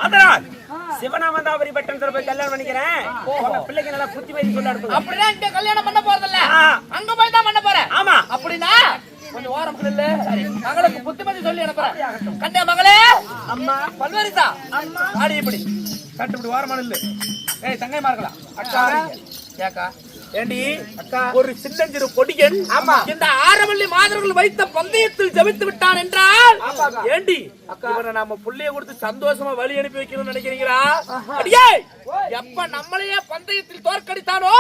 அதனால் சிவனாமந்தாவரி பட்டினத்துல போய் கல்யாணம் பண்ணிக்கிறேன். உங்க பிள்ளைக்கு நல்லா புத்தி வைத்து சொல்லி அனுப்புங்க. அப்படின்னா இங்க கல்யாணம் பண்ண போறதில்ல, அங்க போய் தான் பண்ண போறேன். ஆமா அப்படின்னா கொஞ்சம் ஓரம் இல்ல, மகளுக்கு புத்திமதி சொல்லி அனுப்புறேன். கண்டே மகளே, அம்மா பல்வரிசா ஆடி இப்படி கட்டு இப்படி ஓரமான இல்ல. ஏய் தங்கைமா இருக்கலாம் அக்கா கேக்கா ஏண்டி அக்கா ஒரு சின்னஞ்சிறு பொடியன் இந்த ஆரவல்லி மாதர்கள் வைத்த பந்தயத்தில் ஜெயித்து விட்டான் என்றால் ஏண்டி இவனை நாம புள்ளைய கொடுத்து சந்தோஷமா வழி அனுப்பி வைக்கணும்னு நினைக்கிறீங்களா? அடியே எப்ப நம்மளையே பந்தயத்தில் தோற்கடித்தானோ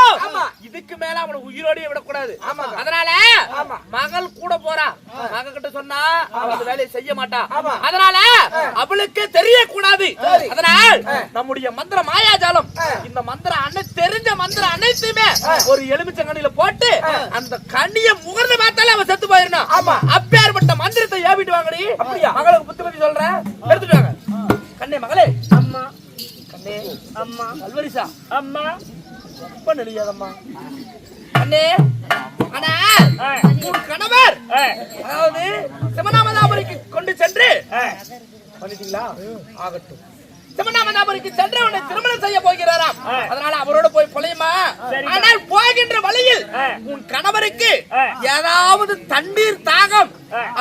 இதுக்கு மேல அவனை உயிரோடய விடக்கூடாது. அதனால மகள் கூட போறா, மக கிட்ட சொன்னா அவன் வேலையை செய்ய மாட்டா. அதனால அவளுக்கு தெரியக்கூடாது. அதனால் நம்முடைய மந்திர மாயாஜாலம், இந்த மந்திரம் தெரிஞ்ச மந்திரம் அனைத்துமே ஒரு எலுமிச்சங்கனில போட்டு அந்த கண்ணிய முகர்ந்து பார்த்தாலே அவன் செத்து போயிருந்தா. அப்பேற்பட்ட மந்திரத்தை ஏவிட்டு வாங்கடி. மகளுக்கு புத்திமதி சொல்றேன், எடுத்துட்டு வாங்க. கண்ணே மகளே, அம்மா கண்ணே, அம்மா பல்வரிசா, அம்மா ரொம்ப நெளியாதம்மா கண்ணே. ஆனா உன் கணவர் அதாவது சிவனாமதாபுரிக்கு கொண்டு சென்று பண்ணிட்டீங்களா? ஆகட்டும். சிவனாமதாபுரிக்கு சென்று அவனை திருமணம் செய்ய போகிறாராம். அதனால அவரோட போய் பொழையுமா. ஆனால் போகின்ற வழியில் உன் கணவருக்கு ஏதாவது தண்ணீர் தாகம்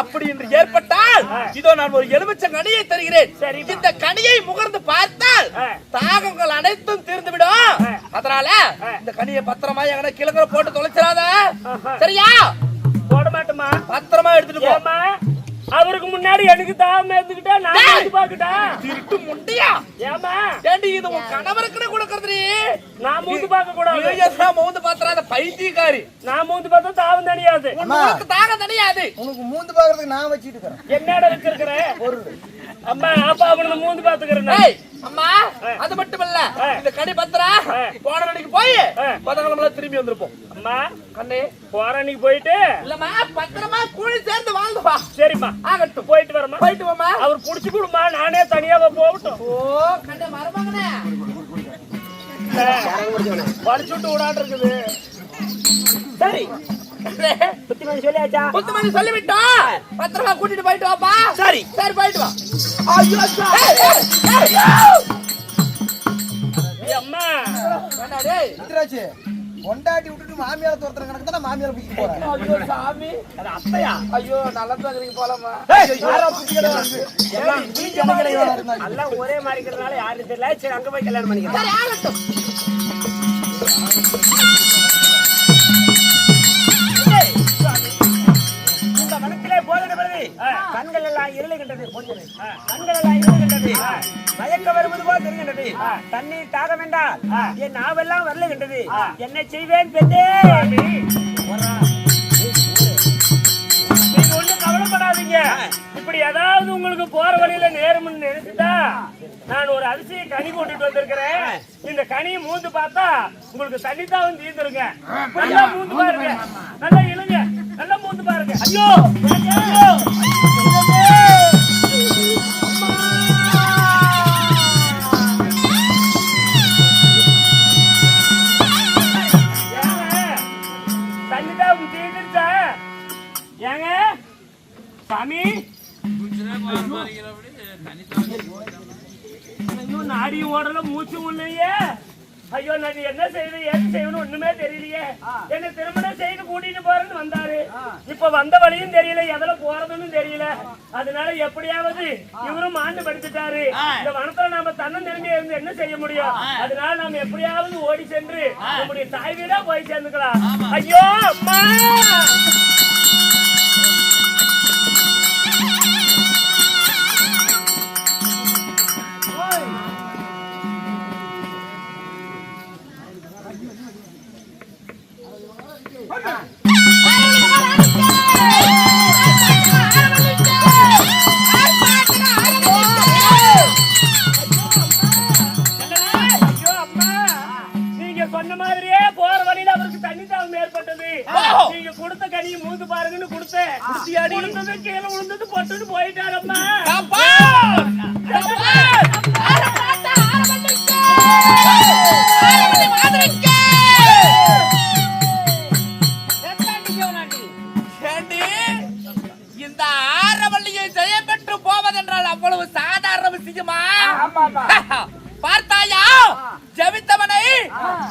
அப்படி என்று ஏற்பட்டால் இதோ நான் ஒரு எலுமிச்சம் கனியை தருகிறேன். இந்த கனியை முகர்ந்து பார்த்தால் தாகங்கள் அனைத்தும் தீர்ந்துவிடும். அதனால இந்த கனியை பத்திரமா எங்க கிழக்குற போட்டு தொலைச்சிடாத, சரியா? போட மாட்டோமா, பத்திரமா எடுத்துட்டு போமா. அவருக்கு முன்னாடி எனக்கு தாம எடுத்துக்கிட்டா நான் வந்து பாக்கட்டா திருட்டு முண்டியா? ஏமா ஏண்டி இது உன் கணவருக்கு கொடுக்கறது? நான் மூந்து பார்க்க கூடாது. மூந்து பாத்துறாத பைத்தியக்காரி. நான் மூந்து பார்த்தா தாவம் தனியாது, உனக்கு தாகம் தனியாது. உனக்கு மூந்து பாக்குறதுக்கு நான் வச்சிட்டு இருக்கிறேன். என்னடா வச்சிருக்கிறேன்? அம்மா அப்பா அவனுக்கு மூந்து பாத்துக்கிறேன். அம்மா அது மட்டும் இல்ல, இந்த கனி பத்திரா போன அன்னைக்கு போய் பதங்கமெல்லாம் திரும்பி வந்திருப்போம். அம்மா கண்ணே போற அன்னைக்கு போயிட்டு இல்லம்மா பத்திரமா கூடி சேர்ந்து வாழ்ந்து வா. சரிம்மா ஆகட்டும், போயிட்டு வரமா. போயிட்டு வாமா. அவர் புடிச்சு கொடுமா, நானே தனியாவ போகட்டும். ஓ கண்ணே மருமகனே படிச்சுட்டு விடாட்டு இருக்குது. சரி புத்திமதி சொல்லியாச்சா? புத்திமதி சொல்லிவிட்டோம். பத்திரமா கூட்டிட்டு போயிட்டு வாப்பா. சரி சரி போயிட்டு வா. அம்மா இந்திராஜி கொண்டாட்டி விட்டுட்டு மாமியார தோர்த்துற கணக்கு தான் மாமியார பிடிக்க போறேன். ஐயோ சாமி, அது அத்தையா? ஐயோ நல்லதாங்க போலாமா? எல்லாம் ஒரே மாதிரி இருக்கிறதுனால யாரும் தெரியல. சரி அங்க போய் கல்யாணம் பண்ணிக்கலாம். சரி ஆகட்டும். இந்த மனத்திலே போதனை வருது. கண்கள் எல்லாம் இருளுகின்றது, கண்கள் எல்லாம் இருளுகின்றது, மயக்க வருவது போல் தெரிகின்றது. தண்ணீர் தாகம் என்றால் என் நாவெல்லாம் வரலுகின்றது. என்ன செய்வேன் பெண்ணே? நீங்க ஒண்ணும் கவலைப்படாதீங்க. இப்படி ஏதாவது உங்களுக்கு போற வழியில நேரம்னு நினைச்சுட்டா நான் ஒரு அரிசியை கனி கொண்டுட்டு வந்திருக்கிறேன். இந்த கனியை மூந்து பார்த்தா உங்களுக்கு தண்ணித்தான் தீர்ந்துருங்க. நல்லா மூந்து பாருங்க, நல்லா இழுங்க, நல்லா மூந்து பாருங்க. ஐயோ தண்ணிதான் தீர்ந்துருச்சா? ஏங்க சாமி, நாடியும் ஓடல, மூச்சும் இல்லையே. ஐயோ நான் என்ன செய்யணும் ஏது செய்யணும் ஒண்ணுமே தெரியலையே. என்ன திருமணம் செய்து கூட்டிட்டு போறேன்னு வந்தாரு. இப்ப வந்த வழியும் தெரியல, எதுல போறதுன்னு தெரியல. அதனால எப்படியாவது இவரும் ஆண்டு படிச்சுட்டாரு. இந்த வனத்துல நாம தன்னம் திரும்பி இருந்து என்ன செய்ய முடியும்? அதனால நாம எப்படியாவது ஓடி சென்று நம்முடைய தாய் வீடா போய் சேர்ந்துக்கலாம். ஐயோ அம்மா, சொன்ன மாதிரியே போற வழியில அவருக்கு தண்ணி தாகம் ஏற்பட்டது. நீங்க கொடுத்த கனியை மூந்து பாருங்கன்னு கொடுத்தேன். கொடுத்தது கீழே விழுந்தது பொட்டுன்னு போயிட்டாரம்மா. இந்த ஆரவள்ளியை ஜெயம் பெற்று போவதென்றால் அவ்வளவு சாதாரண விஷயமா? பார்த்தாயா, ஜெபித்தவனை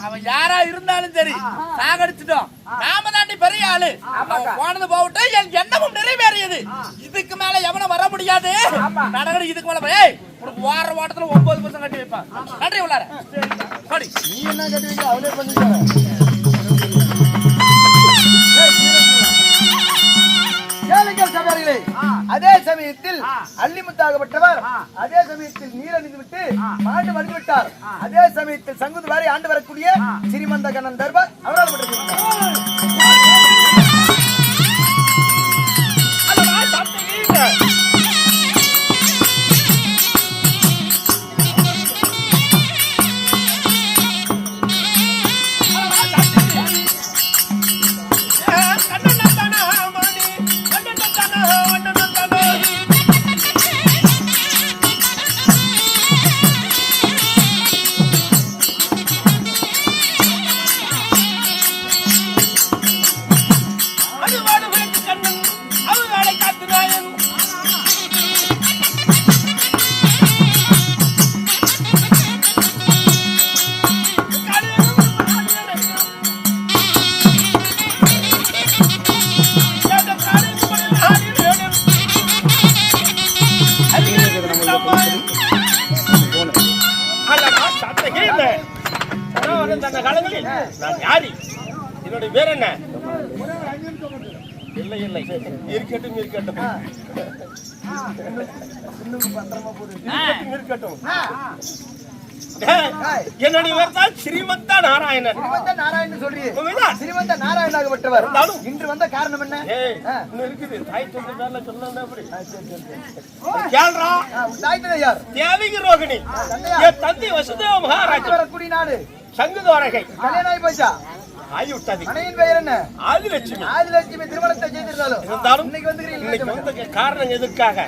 அவன் யாரா இருந்தாலும் சரி சாகடிச்சிட்டோம். நாம தாண்டி பெரிய ஆளு. அவன் போனது போகட்டும், என் எண்ணமும் நிறைவேறியது. இதுக்கு மேல எவனும் வர முடியாது. நடக்கடி இதுக்கு மேல போய் உனக்கு வார ஓட்டத்துல 9% கட்டி வைப்பான். நன்றி உள்ளார. நீ என்ன கட்டுவீங்க அவளே பண்ணிக்க. அதே சமயத்தில் அள்ளிமுத்தாகப்பட்டவர் அதே சமயத்தில் நீரணிந்து விட்டு மாண்டு வந்து விட்டார். அதே சமயத்தில் சங்குதுவாரி ஆண்டு வரக்கூடிய சிறிமந்த கண்ணன் தர்பார் அவரால் நான் யாரி? என்னுடைய பேர் என்ன? இல்லை இல்லை இருக்கட்டும் இருக்கட்டும் இருக்கட்டும். என்னுடைய பேர் தான் ஸ்ரீமந்த நாராயணன். நாராயணன் சொல்றீங்க. ஸ்ரீமந்த நாராயணாகப்பட்டவர் இன்று வந்த காரணம் என்ன? இருக்குது தாய் சொல்ற பேர்ல சொன்னா அப்படி கேள்றா. தாய் தந்தை யார்? தேவிகி ரோகிணி. என் தந்தை வசுதேவ மகாராஜா. வரக்கூடிய நாடு சங்குதுவாரகை. கல்யாணம் ஆகி போச்சா? ஆகிவிட்டது. மனையின் பெயர் என்ன? ஆதிலட்சுமி. ஆதிலட்சுமி திருமணத்தை செய்திருந்தாலும் இருந்தாலும் இன்னைக்கு வந்த காரணம் எதற்காக?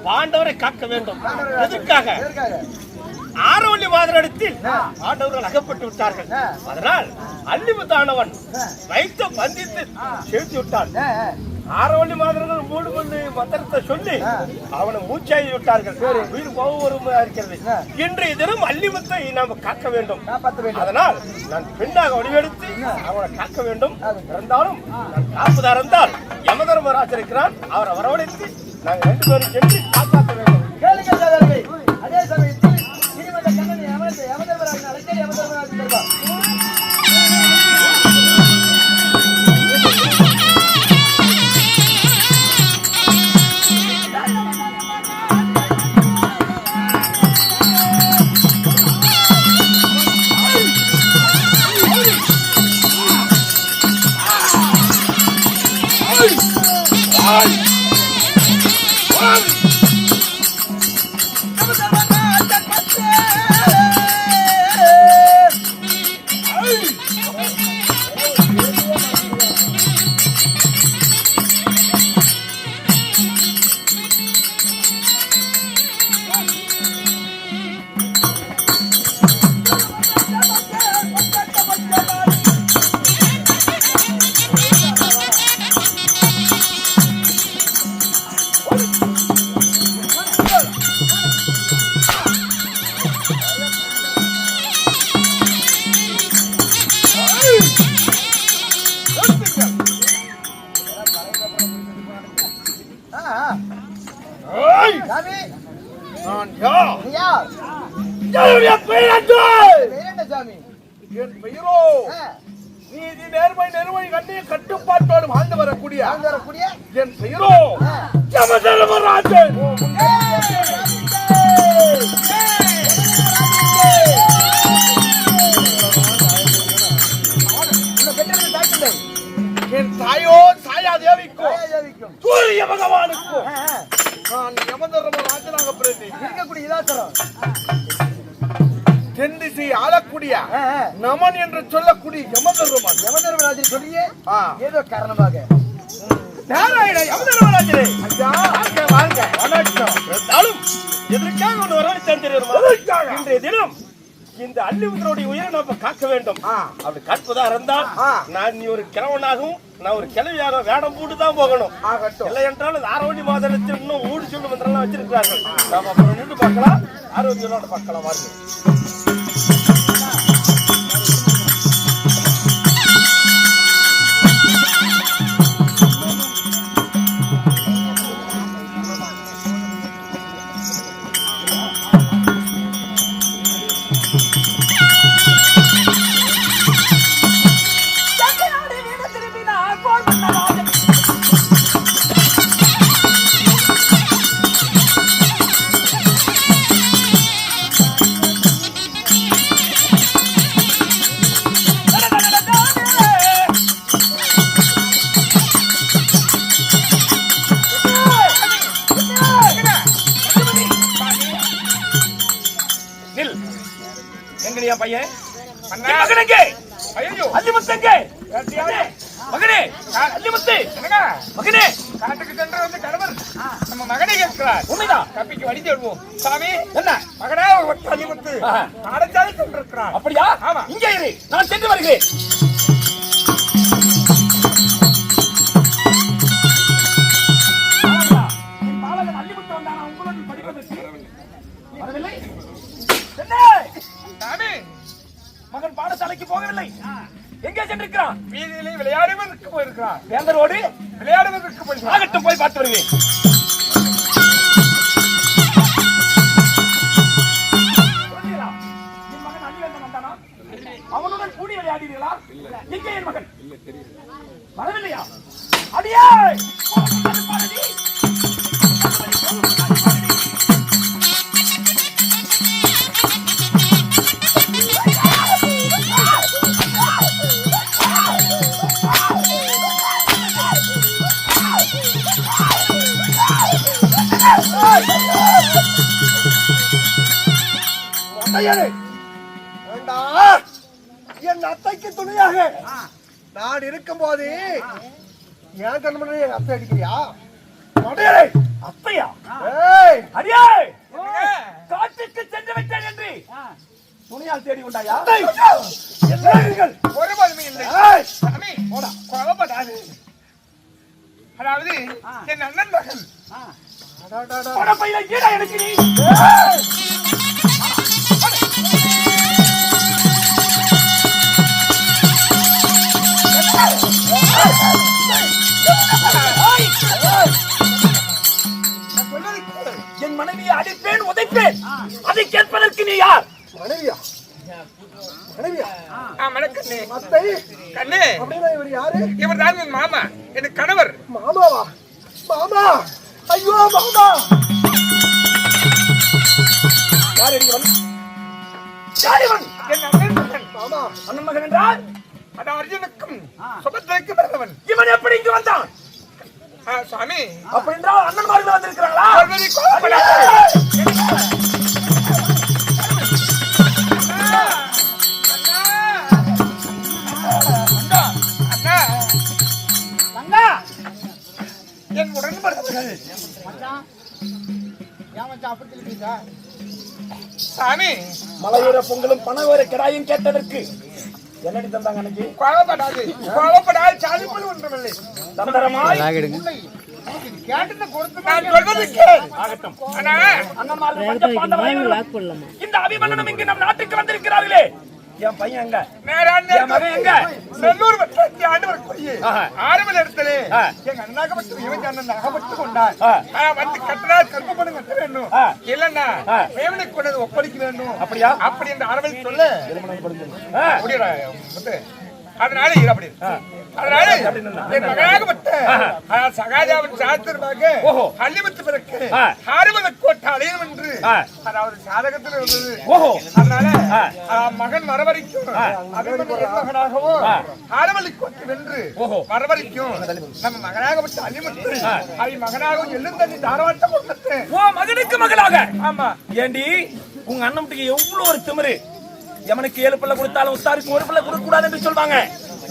பாண்டவரை காக்க வேண்டும். எதற்காக? ஆரவள்ளி மாதரிடத்தில் ஆண்டவர்கள் அகப்பட்டு விட்டார்கள். அதனால் அள்ளிமுத்தானவன் வைத்த பந்தித்து செலுத்தி விட்டான். ஆரவள்ளி மாதர்கள் 3 மணி மந்திரத்தை சொல்லி அவனை மூச்சாகி விட்டார்கள். உயிர் போக இருக்கிறது. இன்றைய தினம் அள்ளிமுத்தை நாம் காக்க வேண்டும். அதனால் நான் பெண்ணாக வடிவெடுத்து அவனை காக்க வேண்டும். இருந்தாலும் நான் காப்பதா இருந்தால் யமதர்மராஜர் இருக்கிறான். அவரை வரவழைத்து நாங்கள் 2 பேரும் சென்று காப்பாற்ற வேண்டும். அதே சமயத்தில் ஸ்ரீமந்த கண்ணன் யமதர்மராஜன் அழைக்க யமதர்மராஜன் வருவார். நீதி நேர்மை நெருமை கண்ணிய கட்டுப்பாட்டோடு வாழ்ந்து வரக்கூடிய என் பெயரோ யமதர்மராஜன். என் தாயோ சாயா தேவிக்கும் சூரிய பகவானுக்கும் நான் யமதர்மராஜனாக பிறந்தேன். இருக்கக்கூடிய இதாசரம் தென் திசை ஆளக்கூடிய நமன் என்று சொல்லக்கூடிய யமதர்மன் யமதர்மராஜன் சொல்லியே ஏதோ காரணமாக நாராயண யமதர்மராஜரே ஐயா வாங்க வணக்கம். இருந்தாலும் எதற்காக ஒன்று வரவழைத்து தெரிஞ்சிருக்கிறோம். இன்றைய தினம் இந்த அள்ளிமுத்தனுடைய உயிரை நம்ம காக்க வேண்டும். அப்படி காப்பதா இருந்தால் நான் நீ ஒரு கிழவனாகவும் நான் ஒரு கிழவியாக வேடம் போட்டு தான் போகணும். இல்லை என்றால் ஆரோக்கிய மாதத்தில் இன்னும் ஊடி சொல்லு மந்திரம் வச்சிருக்கிறார்கள். நாம அப்புறம் நின்று பார்க்கலாம். ஆரோக்கியத்தோட பார்க்கலாம். வாங்க. பையன் மகனே அல்லிமுத்தங்கே மகனே அல்லிமுத்து மகனே காட்டுக்கு சென்று வந்து கணவர் நம்ம மகனை கேட்கிறார். உண்மைதான். கப்பிக்கு வழி தேடுவோம். சாமி என்ன மகனே அல்லிமுத்து காடச்சாலை சென்றிருக்கிறார். அப்படியா? ஆமா. இங்கே இரு, நான் சென்று வருகிறேன். அல்லிமுத்து வந்தானா உங்களோடு படிப்பதற்கு வரவில்லை? மகன் பாடசாலைக்கு போகவில்லை. எங்கே சென்றிருக்கிறான்? வீதியிலே விளையாடுவதற்கு போயிருக்கிறான். வேந்தரோடு விளையாடுவதற்கு போயிருக்கிறான். ஆகட்டும், போய் பார்த்து வருவேன். என் மகன் அள்ளிவேந்தன் வந்தானா? அவனுடன் கூடி விளையாடுவீர்களா? எங்கே என் மகன்? வரவில்லையா? அடியே என் அத்தைக்கு துணையாக நான் இருக்கும் போது என் கண்மணி என் அத்தை அடிக்கிறியா? அத்தையா? அடியே காட்டுக்கு சென்று விட்டேன் என்று துணியால் தேடி கொண்டாயா? ஒரு பதுமை இல்லை. கோபப்படாது. அதாவது என் அண்ணன் மகன் எனக்கு நீ என் மனைவியை அடிப்பேன், உதைப்பேன். அதை கேட்பதற்கு நீ யார்? மனைவியா? மனைவியா? மணக்கண்ணே அத்தை கண்ணே. அப்படின்னா இவர் யாரு? இவர் தான் என் மாமா, என் கணவர். மாமாவா? மாமா, ஐயோ மாமா. யார் இவன்? யார் இவன்? என் அண்ணன் மகன். மாமா, அண்ணன் மகன் என்றால் அது அர்ஜுனுக்கும் சுபத்திரைக்கும் பிறந்தவன். இவன் எப்படி இங்கு வந்தான்? சுவாமி, அப்படி என்றால் அண்ணன் மார்கள் வந்திருக்கிறாங்களா? என் உடன்படுத்தவர்கள் சாமி, மலையூர பொங்கலும் பணவர கிடாயும் கேட்டதற்கு என்னடி தந்தாங்க அன்னைக்கு? கோபப்படாது, கோபப்படாது. சாதிப்பது ஒன்றுமில்லை. தந்திரமாய் கேட்டதை பொறுத்து நான் சொல்வது கேள். ஆகட்டும். அண்ணா, அண்ணன்மார்கள் பஞ்ச பாண்டவர்கள் இந்த அபிமன்னனும் இங்கு நம் நாட்டுக்கு வந்திருக்கிறார்களே. என் பையன் எங்க? என் மகன் எங்க? செல்லூர் வட்டத்தை ஆண்டவர் கொய்யே ஆரம்ப இடத்திலே எங்க அண்ணாகப்பட்டு இவன் அண்ணன் அகப்பட்டு கொண்டார். வந்து கட்டினா கற்பப்படும் கட்ட வேண்டும். இல்லன்னா வேவனை கொண்டது ஒப்படைக்க வேண்டும். அப்படியா? அப்படி என்று ஆரம்பத்தில் சொல்ல அதனால அப்படி அதனால என் மகனாகப்பட்ட சகாஜாவின் சாத்திரமாக அல்லிமுத்து பிறகு ஆறுமத கோட்டை அடையும் என்று அதாவது சாதகத்தில் இருந்தது. அதனால மகன் வரவரைக்கும் மகனாகவும் ஆறுமலை கோட்டை வென்று வரவரைக்கும் நம்ம மகனாகப்பட்ட அல்லிமுத்து அதை மகனாகவும் எள்ளும் தண்ணி தாரவாட்டம் கொடுத்து மகனுக்கு மகளாக. ஆமா. ஏண்டி உங்க அண்ணனுக்கு எவ்வளவு ஒரு திமிரு. எவனுக்கு 7 பிள்ளை கொடுத்தாலும் உஸ்தாருக்கு 1 பிள்ளை கொடுக்க கூடாது என்று சொல்வாங்க.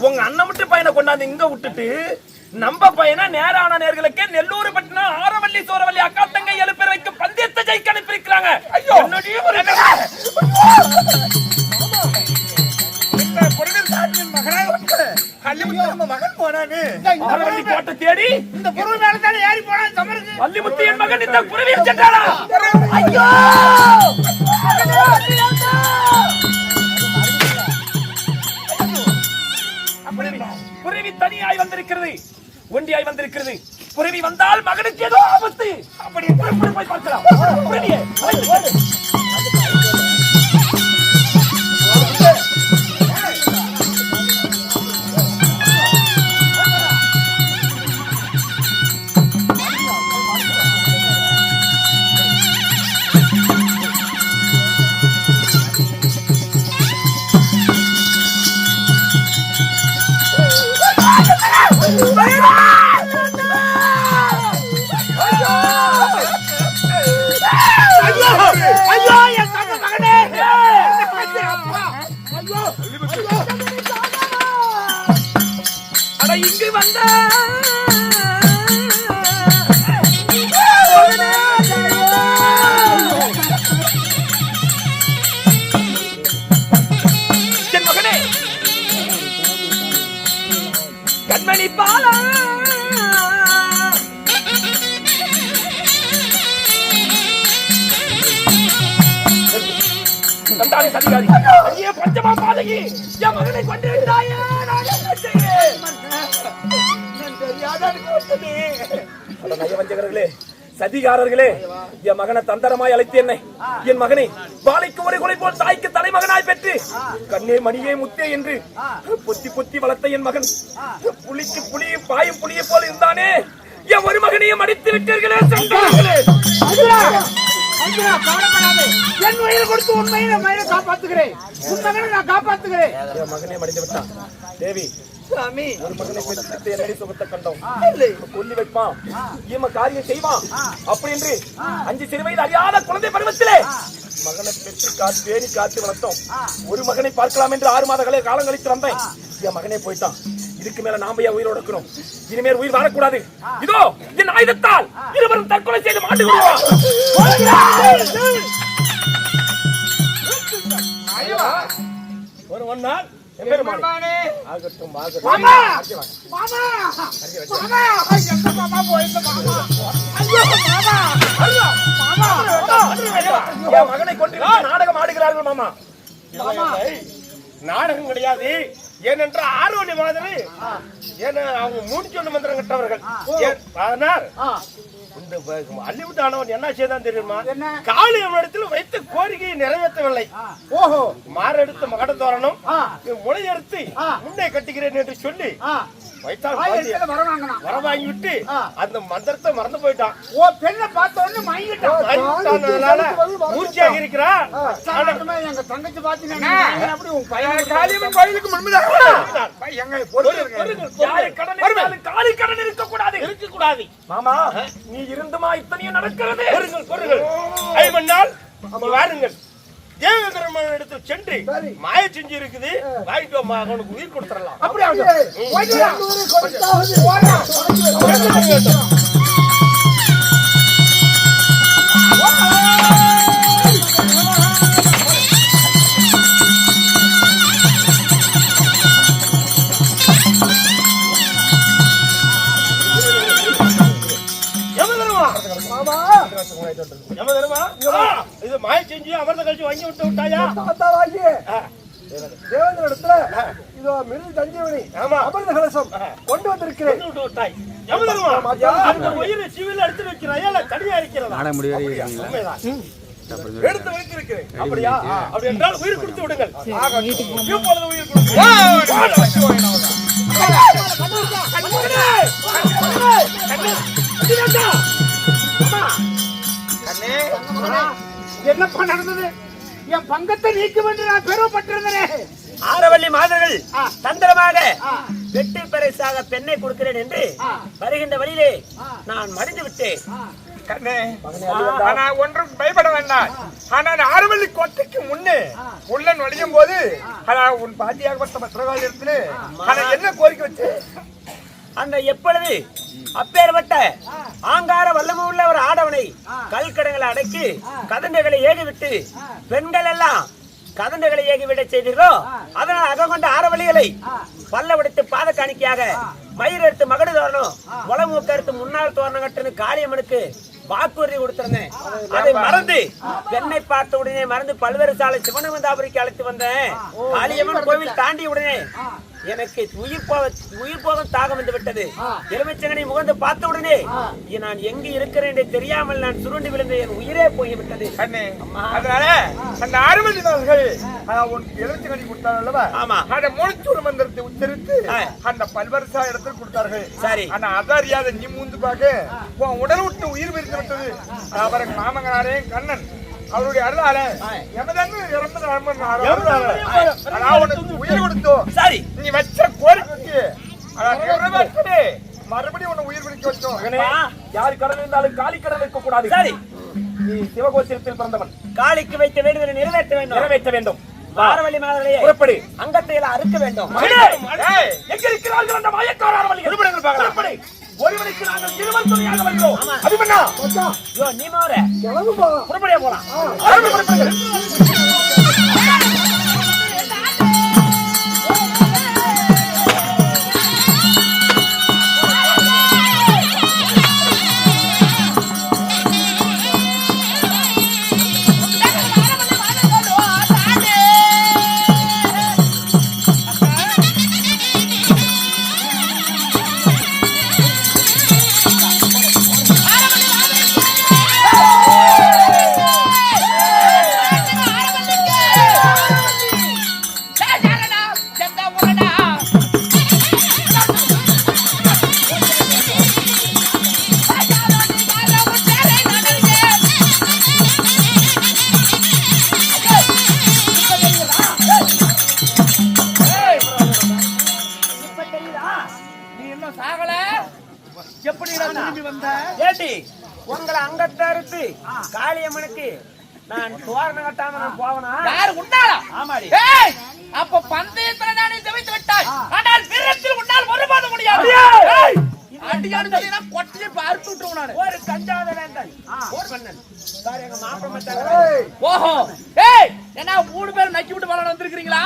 உங்க அண்ணன் மட்டும் பையனை கொண்டாந்து இங்க விட்டுட்டு நம்ம பையனா நேரான நேர்களுக்கு நெல்லூர் பட்டினம் ஆரவள்ளி சோரவள்ளி அக்கா தங்கை 7 பேர் வைக்கும் பந்தயத்தை ஜெயிக்க அனுப்பியிருக்கிறாங்க. ஐயோ மகன் போனானு ஆரவள்ளி கோட்டை தேடி இந்த பொருள் மேல தானே ஏறி போனான் சமருக்கு. வள்ளிமுத்து என் மகன் இந்த புறவியில் சென்றாரா? ஐயோ புறவி தனியாய் வந்திருக்கிறது, ஒண்டியாய் வந்திருக்கிறது. புறவி வந்தால் மகனுக்கு ஏதோ ஆபத்து. அப்படி போய் பார்க்கலாம். புறவியே இங்கு வந்த என் மகனே கண்மணி பாலா கண்டாளி சதிகாரி ஐயே பஞ்சமா பாதகி என் மகனை கொண்டு விட்டாயே. நான் என்ன செய்வேன்? வஞ்சகர்களே சதிகாரர்களே என் மகனை தந்தரமாய் அழைத்து என்னை என் மகனை வாழைக்கு ஒரு கொலை போல் தாய்க்கு தலைமகனாய் பெற்று கண்ணே மணியே முத்தே என்று பொத்தி பொத்தி வளர்த்த என் மகன் புலிக்கு புலி பாயும் புலியை போல் இருந்தானே. என் ஒரு மகனையும் அடித்து விட்டீர்களே. என் உயிரை கொடுத்து உண்மையை மயிரை காப்பாத்துகிறேன். உன் மகனை நான் காப்பாத்துகிறேன். என் மகனே மடிந்து விட்டான். தேவி சாமி ஒரு மகனை பெற்று என்னடி சுகத்தை கண்டோம். கொல்லி வைப்பான், ஈம காரியம் செய்வான் அப்படி என்று 5 சிறு வயது அறியாத குழந்தை பருவத்திலே மகனை பெற்று காத்து வேணி காத்து வளர்த்தோம். ஒரு மகனை பார்க்கலாம் என்று 6 மாத காலம் கழித்து வந்தேன். என் மகனே போயிட்டான். இதுக்கு மேல நாம ஏன் உயிரோடு இருக்கணும்? இனிமேல் உயிர் வாழக்கூடாது. இதோ என் ஆயுதத்தால் இருவரும் தற்கொலை செய்து மாண்டு விடுவோம். ஒரு நாள் ஆகட்டும் ஆகட்டும். மாமா மாமா மாமா எங்க மாமா போயிட்டு மாமா ஐயோ மாமா ஐயோ மாமா என் மகனை கொண்டு நாடகம் ஆடுகிறார்கள் மாமா. நாடகம் கிடையாது. ஏனென்றால் ஆரோக்கிய மாதிரி ஏன்னா அவங்க மூடிச்சொண்டு மந்திரம் கட்டவர்கள். அதனால் இந்த அள்ளிவிட்டு ஆனவன் என்ன செய்தான் தெரியுமா? காளி இடத்துல வைத்த கோரிக்கையை நிறைவேற்றவில்லை. ஓஹோ மாரெடுத்து மகட தோரணும் முளை எடுத்து முன்னே கட்டுகிறேன் என்று சொல்லி வர வாங்கி விட்டு அந்த மந்திரத்தை மறந்து போயிட்டான். ஓ பெண்ணை பார்த்த உடனே மூர்ச்சியாக இருக்கிறான். எங்க தங்கச்சி பாத்தீங்கன்னா அப்படி உங்க பையன் காளியம்மன் கோயிலுக்கு முன்பதாக காலி கடன் இருக்கக்கூடாது மாமா. நீ இருந்துமா இத்தனையும் நடக்கிறது? ஐமன்னால் வாருங்கள். தேவேந்திரன் இடத்துல சென்று மாய செஞ்சு இருக்குது வாங்கிட்டு அவனுக்கு உயிர் கொடுத்துடலாம். இது மாய செஞ்சு அமர்ந்த கழிச்சு வாங்கி விட்டு விட்டாயா? தேவேந்திரத்துல இதோ மிருது தஞ்சீவனி அமர்ந்த கலசம் கொண்டு வந்திருக்கிறேன். உயிர் சிவில் எடுத்து வைக்கிறாயா இல்ல தனியா இருக்கிறதா? எடுத்து வைத்திருக்கிறேன். அப்படியா? அப்படி என்றால் உயிர் கொடுத்து விடுங்கள். இப்பொழுது உயிர் என்னப்பா நடந்தது? என் பங்கத்தை நீக்கும் என்று நான் பெருமைப்பட்டிருந்தேன். ஆரவள்ளி மாதர்கள் தந்திரமாக வெற்றி பரிசாக பெண்ணை கொடுக்கிறேன் என்று வருகின்ற வழியிலே நான் மடிந்து விட்டேன். கண்ணே, ஆனா ஒன்றும் பயப்பட வேண்டாம். ஆனா ஆறுவள்ளி கோட்டைக்கு முன்னே உள்ள நுழையும் போது உன் பாட்டியாகப்பட்ட பத்திரகாளியத்திலே என்ன கோரிக்கை வச்சு அந்த எப்பொழுது அப்பேற்பட்ட ஆங்கார வல்லமை உள்ள ஒரு ஆடவனை கல்கடங்களை அடக்கி கதண்டைகளை ஏகிவிட்டு பெண்கள் எல்லாம் கதண்டைகளை ஏகிவிட செய்தீர்களோ அதனால் அகங்கொண்ட ஆரவழிகளை பல்லவடித்து பாத காணிக்கையாக மயிர் எடுத்து மகடு தோரணம் முளமூக்க எடுத்து முன்னாள் தோரணம் கட்டுன்னு காளியம்மனுக்கு வாக்குறுதி கொடுத்திருந்தேன். அதை மறந்து பெண்ணை பார்த்த உடனே மறந்து பல்வேறு சாலை சிவனமந்தாபுரிக்கு அழைத்து வந்தேன். காளியம்மன் கோவில் தாண்டி உடனே எனக்கு உயிர் போகும் தாகம் வந்து விட்டது. எலுமிச்சங்கனை முகந்து பார்த்த உடனே நான் எங்கு இருக்கிறேன் என்று தெரியாமல் நான் சுருண்டு விழுந்து என் உயிரே போய்விட்டது. அதனால அந்த ஆறுவள்ளிதார்கள் எலுமிச்சங்கனி கொடுத்தார்கள் அல்லவா? ஆமா. அந்த மூலச்சூர் மந்திரத்தை உச்சரித்து அந்த பல்வரிசா இடத்தில் கொடுத்தார்கள். சரி. ஆனா அதறியாத நீ மூந்து பார்க்க உடல் விட்டு உயிர் பிரித்து விட்டது. அவருக்கு மாமங்கனாரே கண்ணன் அவருடைய அருளால உயிர் கொடுத்தோம். சரி, நீ வச்ச கோரிக்கைக்கு மறுபடியும் உன்னை உயிர் பிடிக்க வச்சோம். யாரு கடல் இருந்தாலும் காலி கடல் இருக்க கூடாது. சரி, நீ சிவகோத்திரத்தில் பிறந்தவன். காளிக்கு வைத்த வேண்டுதலை நிறைவேற்ற வேண்டும். ஆரவள்ளி மாதர்களே புறப்படு. அங்கத்தை எல்லாம் அறுக்க வேண்டும். எங்க இருக்கிறார்கள் அந்த மாயக்கார ஆரவள்ளிகள்? ஒருவனுக்கு நாங்கள் இருவர் துணையாக வருகிறோம். அபிமன்னா நீ மாற புறப்படியா போலாம். உங்களை அங்கத்தறுத்து காளியம்மனுக்கு நான் தோரணம் கட்டாம நான் போவனா? யாரு உண்டாளா? ஆமாடி. அப்ப பந்தயத்துல நானே ஜெயித்து விட்டாய். ஆனால் வீரத்தில் உன்னால் ஒருபாத முடியாது. அடியாடு சொல்லினா கொட்டியை பார்த்து விட்டுருவோம் நானு. ஒரு கஞ்சாத வேந்தன் ஒரு மன்னன் சார் எங்க மாப்பிள்ளை மச்சான். ஓஹோ, ஏய் என்ன மூணு பேர் நக்கி விட்டு வரணும் வந்திருக்கீங்களா?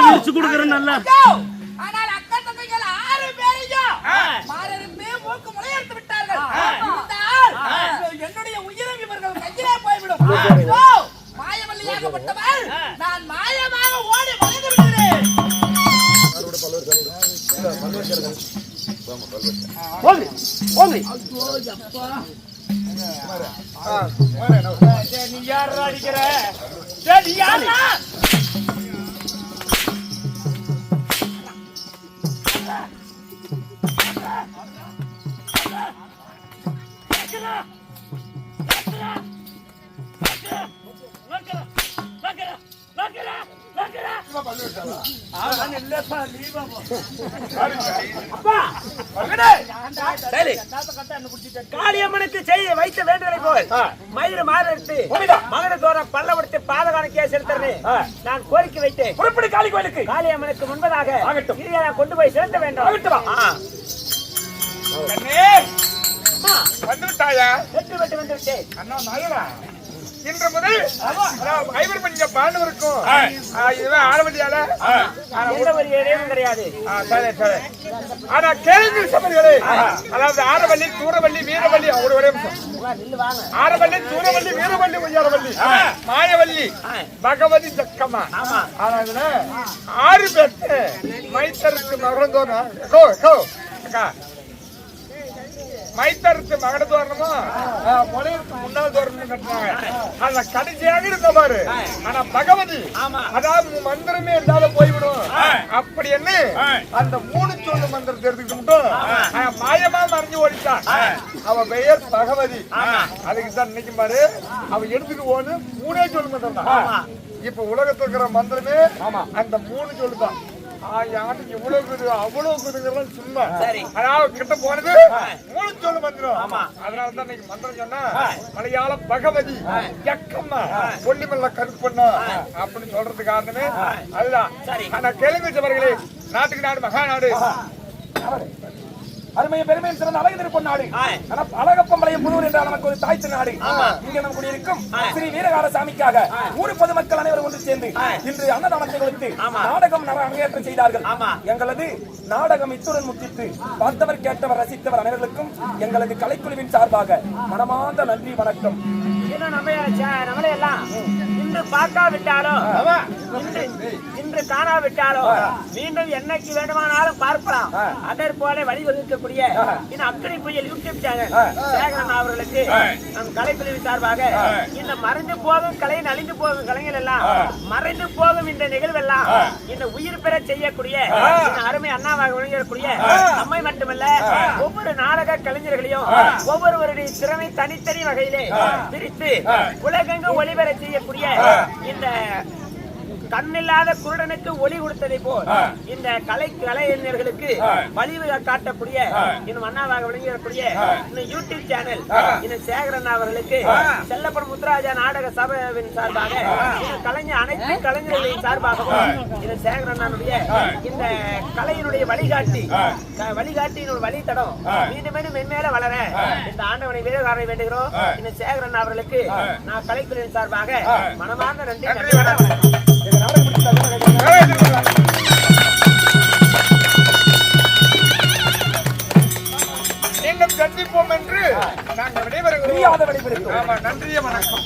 விரிச்சு கொடுக்கறேன் நல்லா. ஆனால் அக்கா தங்கைகள் 6 பேரையும் மாறருமே மூக்கு முளையெடுத்து விட்டார்கள். என்னுடைய உயிரும் இவர்கள் கையிலே போய்விடும். இதோ மாயவல்லியாகப்பட்டவள் நான் மாயமாக ஓடி மறைந்து விடுகிறேன். நீ யார் அடிக்கிற? அப்பா மகனே, சரி. காளியம்மனுக்கு செய்ய வைத்த வேண்டுதலை போல் மயிறு மாறெடுத்து மகன தோறும் பல்ல உடுத்து பாதகான கேஸ் எடுத்தேன் நான் கோரிக்கை வைத்தேன். புறப்படு காளி கோயிலுக்கு. காளியம்மனுக்கு முன்பதாக ஆகட்டும். இதையை கொண்டு போய் செலுத்த வேண்டும். கண்ணே, அம்மா, வந்து விட்டாயா? வெற்றி பெற்று வந்து விட்டேன். அண்ணா நாயனா, இன்று முதல் ஐவர் பஞ்ச பாண்டவருக்கும் இதுவே ஆரவண்டியால எந்த ஒரு இடையும் கிடையாது. சரி சரி. ஆனா கேள்வி சபைகளே, அதாவது ஆரவள்ளி தூரவள்ளி வீரவள்ளி ஒரு ஒரே நில்லு வாங்க. ஆரவள்ளி தூரவள்ளி வீரவள்ளி உயரவள்ளி மாயவள்ளி பகவதி ஜக்கம்மா. ஆமா. ஆனா இதுல 6 பேருக்கு மைத்தருக்கு மகரந்தோறும் அக்கா மைத்தருக்கு மகட தோரணமும் முனைவருக்கு முன்னாள் தோரணம் கட்டுறாங்க. அந்த கடைசியாக இருந்த பாரு. ஆனா பகவதி அதாவது மந்திரமே இருந்தாலும் போய்விடும் அப்படி என்ன அந்த 3 சொல்லு மந்திரத்தை எடுத்துக்கிட்டு மட்டும் மாயமா மறைஞ்சு ஓடிட்டான். அவ பெயர் பகவதி. அதுக்கு தான் இன்னைக்கு பாரு அவ எடுத்துட்டு போன்னு 3 சொல்லு மந்திரம் தான். இப்ப உலகத்துல இருக்கிற மந்திரமே அந்த 3 சொல்லுதான். அவ்வளவு சும்மா அதாவது கிட்ட போனது 3 சொல்லு மந்திரம். அதனாலதான் இன்னைக்கு மந்திரம் சொன்னா மலையாள பகவதி ஜக்கம்மா பொன்னிமல்ல கருப்பண்ணா அப்படின்னு சொல்றது காரணமே அதுதான். ஆனா கேளுங்க வச்சவர்களே, நாட்டுக்கு நாடு மகாநாடு அருமைய பெருமையும் சிறந்த அழகு திருப்பொன் நாடு. அழகப்பம்பளையம் புதூர் என்றால் நமக்கு ஒரு தாய் நாடு. இங்க நம் கூடியிருக்கும் ஸ்ரீ வீரகால சாமிக்காக ஊர் பொதுமக்கள் அனைவரும் ஒன்று சேர்ந்து இன்று அன்னதானத்தை கொடுத்து நாடகம் அரங்கேற்றம் செய்தார்கள். எங்களது நாடகம் இத்துடன் முற்றித்து பார்த்தவர் கேட்டவர் ரசித்தவர் அனைவருக்கும் எங்களது கலைக்குழுவின் சார்பாக மனமார்ந்த நன்றி வணக்கம். நம்மளே எல்லாம் இன்று பார்க்காவிட்டாலும் இன்று காணாவிட்டாலும் மீண்டும் என்னைக்கு வேண்டுமானாலும் பார்க்கலாம். அதே போல வழிவகுக்கக்கூடிய அக்கறை புயல் யூடியூப் சேனல் சேகரன் அவர்களுக்கு நம் கலைப்பிரிவு சார்பாக இந்த மறைந்து போகும் கலை அழிந்து போகும் கலைஞர் எல்லாம் மறைந்து போகும் இந்த நிகழ்வெல்லாம் இந்த உயிர் பெற செய்யக்கூடிய அருமை அண்ணாவாக விளங்கக்கூடிய நம்மை மட்டுமல்ல ஒவ்வொரு நாடக கலைஞர்களையும் ஒவ்வொருவருடைய திறமை தனித்தனி வகையிலே பிரித்து உலகெங்கு ஒளிபெற செய்யக்கூடிய இந்த கண்ணில்லாத குருடனுக்கு ஒளி கொடுத்ததை போல் இந்த கலைஞர்களுக்கு வழிவு காட்டக்கூடிய இன்னும் அண்ணாவாக விளங்கக்கூடிய இந்த யூடியூப் சேனல் இந்த சேகரன் அவர்களுக்கு செல்லப்பன் முத்துராஜா நாடக சபையின் சார்பாக இந்த கலைஞர் அனைத்து கலைஞர்களின் சார்பாகவும் இந்த சேகரனுடைய இந்த கலையினுடைய வழிகாட்டியின் வழித்தடம் மீண்டும் மீண்டும் மென்மேல வளர இந்த ஆண்டவனை வீரகாரை வேண்டுகிறோம். இந்த சேகரன் அவர்களுக்கு நான் கலைக்குழுவின் சார்பாக மனமார்ந்த நன்றி. மீண்டும் சந்திப்போம் என்று நாங்கள் விடைபெறுகிறோம். நன்றிய வணக்கம்.